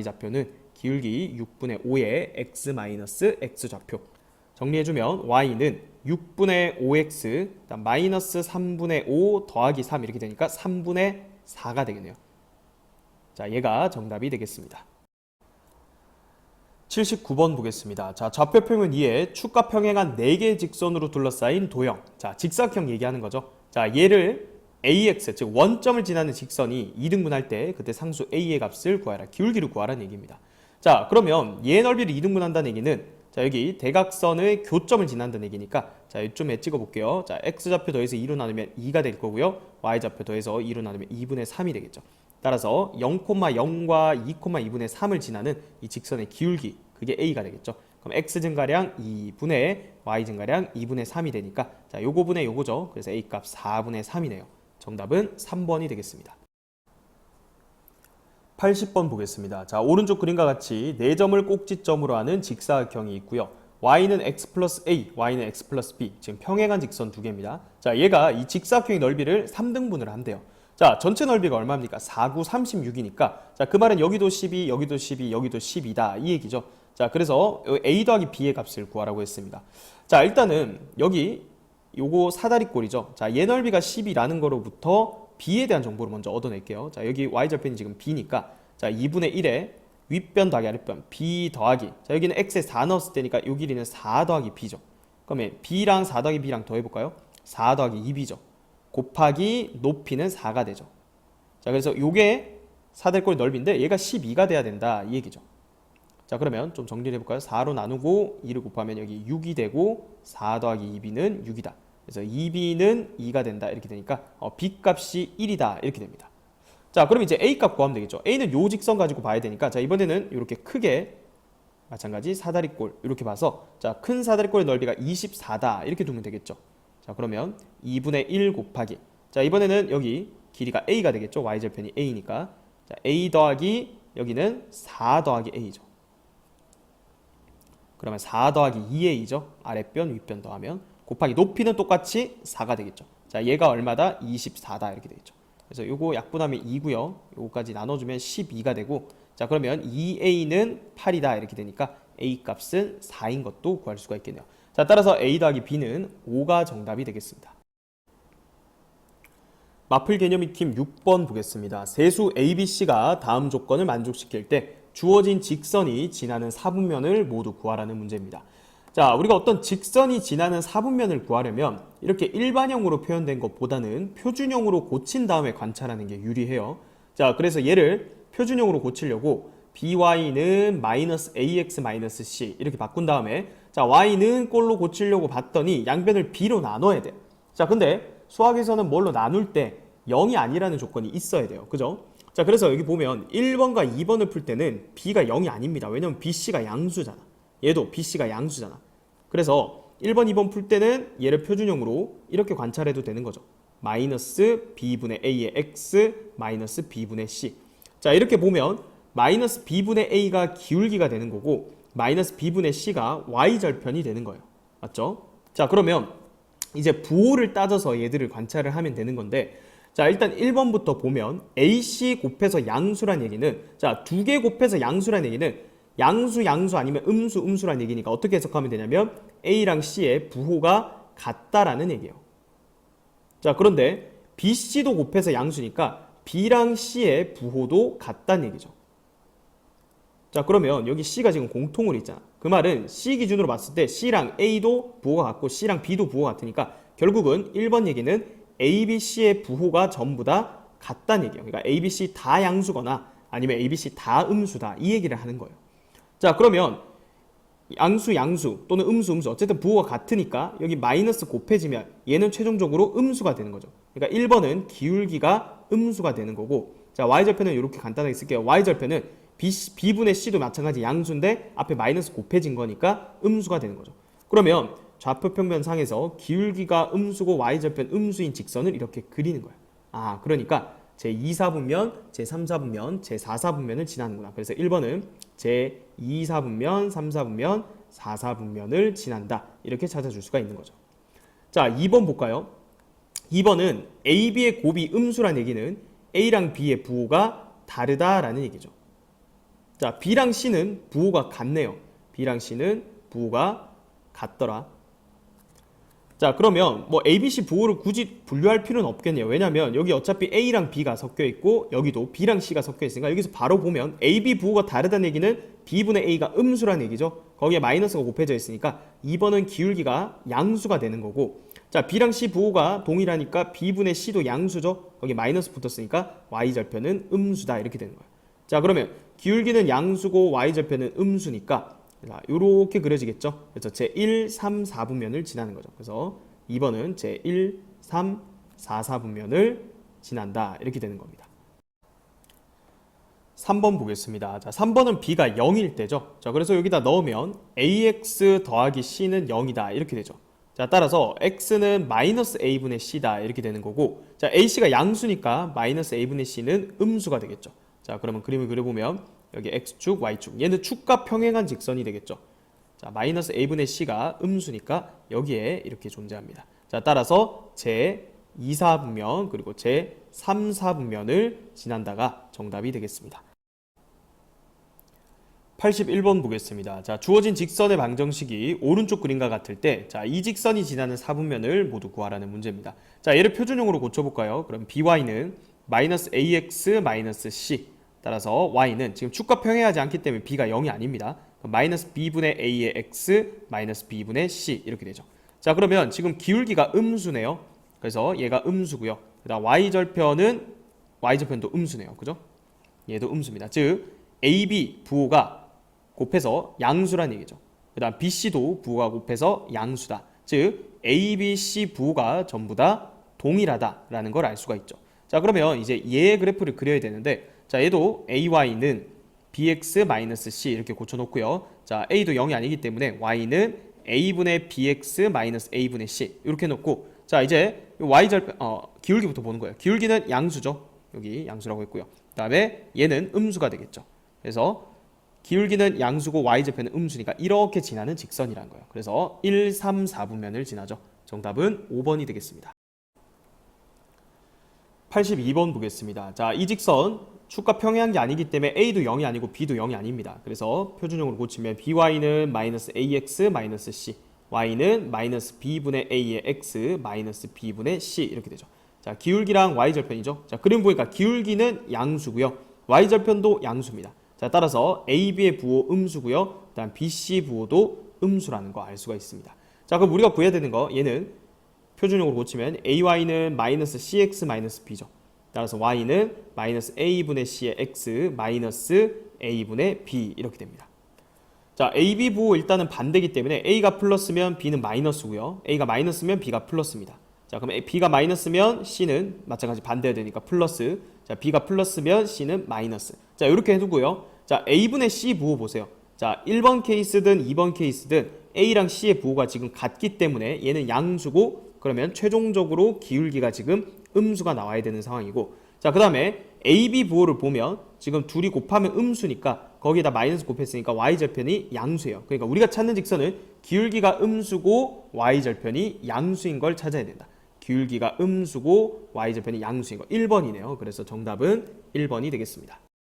좌표는 기울기 6분의 5의 X 좌표. 정리해주면 Y는 6분의 5X 마이너스 3분의 5 더하기 3 이렇게 되니까 3분의 4가 되겠네요. 자, 얘가 정답이 되겠습니다. 79번 보겠습니다. 자, 좌표 평면 위에 축과 평행한 4개의 직선으로 둘러싸인 도형. 자, 직사각형 얘기하는 거죠. 자, 얘를 AX, 즉 원점을 지나는 직선이 2등분할 때 그때 상수 A의 값을 구하라. 기울기를 구하라는 얘기입니다. 자, 그러면 얘 넓이를 2등분한다는 얘기는 자, 여기 대각선의 교점을 지난다는 얘기니까 자, 이쯤에 찍어 볼게요. 자, X좌표 더해서 2로 나누면 2가 될 거고요. Y좌표 더해서 2로 나누면 2분의 3이 되겠죠. 따라서 0,0과 2,2분의 3을 지나는 이 직선의 기울기, 그게 A가 되겠죠. 그럼 X 증가량 2분의 Y 증가량 2분의 3이 되니까 자, 요거 분의 요거죠. 그래서 A 값 4분의 3이네요. 정답은 3번이 되겠습니다. 80번 보겠습니다. 자, 오른쪽 그림과 같이 4점을 꼭지점으로 하는 직사각형이 있고요. Y는 X 플러스 A, Y는 X 플러스 B, 지금 평행한 직선 두 개입니다. 자, 얘가 이 직사각형의 넓이를 3등분을 한대요. 자, 전체 넓이가 얼마입니까? 4, 9, 36이니까 자, 그 말은 여기도 12, 여기도 12, 여기도 12다 이 얘기죠. 자, 그래서 A 더하기 B의 값을 구하라고 했습니다. 자, 일단은 여기 요거 사다리꼴이죠. 자, 얘 넓이가 10이라는 거로부터 B에 대한 정보를 먼저 얻어낼게요. 자, 여기 Y절편이 지금 B니까 자, 2분의 1에 윗변 더하기 아랫변 B 더하기 자, 여기는 X에 4 넣었을 때니까 요 길이는 4 더하기 B죠. 그러면 B랑 4 더하기 B랑 더해볼까요? 4 더하기 2B죠. 곱하기 높이는 4가 되죠. 자, 그래서 요게 사다리꼴 넓이인데 얘가 12가 돼야 된다 이 얘기죠. 자, 그러면 좀 정리를 해볼까요? 4로 나누고 2를 곱하면 여기 6이 되고 4 더하기 2b는 6이다. 그래서 2b는 2가 된다 이렇게 되니까 b 값이 1이다 이렇게 됩니다. 자, 그럼 이제 a 값 구하면 되겠죠. a는 요 직선 가지고 봐야 되니까 자, 이번에는 이렇게 크게 마찬가지 사다리꼴 이렇게 봐서 자, 큰 사다리꼴의 넓이가 24다 이렇게 두면 되겠죠. 자, 그러면 2분의 1 곱하기 자, 이번에는 여기 길이가 a가 되겠죠. y절편이 a니까. 자, a 더하기 여기는 4 더하기 a죠. 그러면 4 더하기 2a죠. 아랫변 윗변 더하면 곱하기 높이는 똑같이 4가 되겠죠. 자, 얘가 얼마다? 24다 이렇게 되겠죠. 그래서 요거 약분하면 2고요. 요거까지 나눠주면 12가 되고, 자, 그러면 2a는 8이다 이렇게 되니까 a 값은 4인 것도 구할 수가 있겠네요. 자, 따라서 a 더하기 b는 5가 정답이 되겠습니다. 마플 개념 익힘 6번 보겠습니다. 세수 ABC가 다음 조건을 만족시킬 때 주어진 직선이 지나는 사분면을 모두 구하라는 문제입니다. 자, 우리가 어떤 직선이 지나는 사분면을 구하려면 이렇게 일반형으로 표현된 것보다는 표준형으로 고친 다음에 관찰하는 게 유리해요. 자, 그래서 얘를 표준형으로 고치려고 by는 -ax-c 이렇게 바꾼 다음에, 자, y는 꼴로 고치려고 봤더니 양변을 b로 나눠야 돼. 자, 근데 수학에서는 뭘로 나눌 때 0이 아니라는 조건이 있어야 돼요. 그죠? 자, 그래서 여기 보면 1번과 2번을 풀 때는 b가 0이 아닙니다. 왜냐면 bc가 양수잖아. 얘도 bc가 양수잖아. 그래서 1번, 2번 풀 때는 얘를 표준형으로 이렇게 관찰해도 되는 거죠. 마이너스 b분의 a의 x 마이너스 b분의 c. 자, 이렇게 보면 마이너스 b분의 a가 기울기가 되는 거고 마이너스 b분의 c가 y절편이 되는 거예요. 맞죠? 자, 그러면 이제 부호를 따져서 얘들을 관찰을 하면 되는 건데, 자, 일단 1번부터 보면 AC 곱해서 양수란 얘기는, 자, 두 개 곱해서 양수란 얘기는 양수 아니면 음수란 얘기니까 어떻게 해석하면 되냐면 A랑 C의 부호가 같다라는 얘기예요. 자, 그런데 BC도 곱해서 양수니까 B랑 C의 부호도 같다는 얘기죠. 자, 그러면 여기 C가 지금 공통으로 있잖아. 그 말은 C 기준으로 봤을 때 C랑 A도 부호가 같고 C랑 B도 부호가 같으니까 결국은 1번 얘기는 A, B, C의 부호가 전부 다 같다는 얘기예요. 그러니까 A, B, C 다 양수거나 아니면 A, B, C 다 음수다 이 얘기를 하는 거예요. 자, 그러면 양수 또는 음수 어쨌든 부호가 같으니까 여기 마이너스 곱해지면 얘는 최종적으로 음수가 되는 거죠. 그러니까 1번은 기울기가 음수가 되는 거고, 자, y절편은 이렇게 간단하게 쓸게요. y절편은 b분의 c도 마찬가지 양수인데 앞에 마이너스 곱해진 거니까 음수가 되는 거죠. 그러면 좌표 평면상에서 기울기가 음수고 y절편 음수인 직선을 이렇게 그리는 거예요. 아, 그러니까 제2사분면, 제3사분면, 제4사분면을 지나는구나. 그래서 1번은 제2사분면, 3사분면, 4사분면을 지난다. 이렇게 찾아줄 수가 있는 거죠. 자, 2번 볼까요? 2번은 A, B의 곱이 음수란 얘기는 A랑 B의 부호가 다르다라는 얘기죠. 자, B랑 C는 부호가 같네요. B랑 C는 부호가 같더라. 자, 그러면 뭐 A, B, C 부호를 굳이 분류할 필요는 없겠네요. 왜냐면 여기 어차피 A랑 B가 섞여 있고 여기도 B랑 C가 섞여 있으니까 여기서 바로 보면 A, B 부호가 다르다는 얘기는 B분의 A가 음수라는 얘기죠. 거기에 마이너스가 곱해져 있으니까 2번은 기울기가 양수가 되는 거고, 자, B랑 C 부호가 동일하니까 B분의 C도 양수죠. 거기 마이너스 붙었으니까 Y절편은 음수다 이렇게 되는 거예요. 자, 그러면 기울기는 양수고 Y절편은 음수니까 이렇게 그려지겠죠. 그래서 제1, 3, 4분면을 지나는 거죠. 그래서 2번은 제1, 3, 4, 4분면을 지난다 이렇게 되는 겁니다. 3번 보겠습니다. 자, 3번은 b가 0일 때죠. 자, 그래서 여기다 넣으면 ax 더하기 c는 0이다 이렇게 되죠. 자, 따라서 x는 마이너스 a분의 c다 이렇게 되는 거고, 자, ac가 양수니까 마이너스 a분의 c는 음수가 되겠죠. 자, 그러면 그림을 그려보면 여기 x축, y축, 얘는 축과 평행한 직선이 되겠죠. 자, 마이너스 a분의 c가 음수니까 여기에 이렇게 존재합니다. 자, 따라서 제2사분면 그리고 제3사분면을 지난다가 정답이 되겠습니다. 81번 보겠습니다. 자, 주어진 직선의 방정식이 오른쪽 그림과 같을 때, 자, 이 직선이 지나는 사분면을 모두 구하라는 문제입니다. 자, 얘를 표준형으로 고쳐볼까요? 그럼 by는 마이너스 ax 마이너스 c, 따라서 y는 지금 축과 평행하지 않기 때문에 b가 0이 아닙니다. 마이너스 b분의 a의 x 마이너스 b분의 c 이렇게 되죠. 자, 그러면 지금 기울기가 음수네요. 그래서 얘가 음수고요. 그다음 y절편도 음수네요. 그죠? 얘도 음수입니다. 즉 ab 부호가 곱해서 양수란 얘기죠. 그다음 bc도 부호가 곱해서 양수다. 즉 a, b, c 부호가 전부 다 동일하다라는 걸 알 수가 있죠. 자, 그러면 이제 얘의 그래프를 그려야 되는데, 자, 얘도 ay는 bx-c 이렇게 고쳐놓고요. 자, a도 0이 아니기 때문에 y는 a분의 bx 마이너스 a분의 c 이렇게 놓고, 자, 이제 y절편 기울기부터 보는 거예요. 기울기는 양수죠. 여기 양수라고 했고요. 그다음에 얘는 음수가 되겠죠. 그래서 기울기는 양수고 y절편은 음수니까 이렇게 지나는 직선이란 거예요. 그래서 1, 3, 4분면을 지나죠. 정답은 5번이 되겠습니다. 82번 보겠습니다. 자, 이 직선 축과 평행한 게 아니기 때문에 A도 0이 아니고 B도 0이 아닙니다. 그래서 표준형으로 고치면 BY는 마이너스 AX 마이너스 C, Y는 마이너스 B분의 A의 X 마이너스 B분의 C 이렇게 되죠. 자, 기울기랑 Y절편이죠. 자, 그림 보니까 기울기는 양수고요. Y절편도 양수입니다. 자, 따라서 AB의 부호 음수고요. 그다음 BC 부호도 음수라는 거 알 수가 있습니다. 자, 그럼 우리가 구해야 되는 거 얘는 표준형으로 고치면 AY는 마이너스 CX 마이너스 B죠. 따라서 Y는 마이너스 A분의 C의 X 마이너스 A분의 B 이렇게 됩니다. 자, AB 부호 일단은 반대이기 때문에 A가 플러스면 B는 마이너스고요. A가 마이너스면 B가 플러스입니다. 자, 그럼 B가 마이너스면 C는 마찬가지 반대해야 되니까 플러스. 자, B가 플러스면 C는 마이너스. 자, 이렇게 해두고요. 자, A분의 C 부호 보세요. 자, 1번 케이스든 2번 케이스든 A랑 C의 부호가 지금 같기 때문에 얘는 양수고 그러면 최종적으로 기울기가 지금 음수가 나와야 되는 상황이고, 자, 그 다음에 AB 부호를 보면 지금 둘이 곱하면 음수니까 거기에다 마이너스 곱했으니까 Y절편이 양수예요. 그러니까 우리가 찾는 직선은 기울기가 음수고 Y절편이 양수인 걸 찾아야 된다. 기울기가 음수고 Y절편이 양수인 거 1번이네요. 그래서 정답은 1번이 되겠습니다.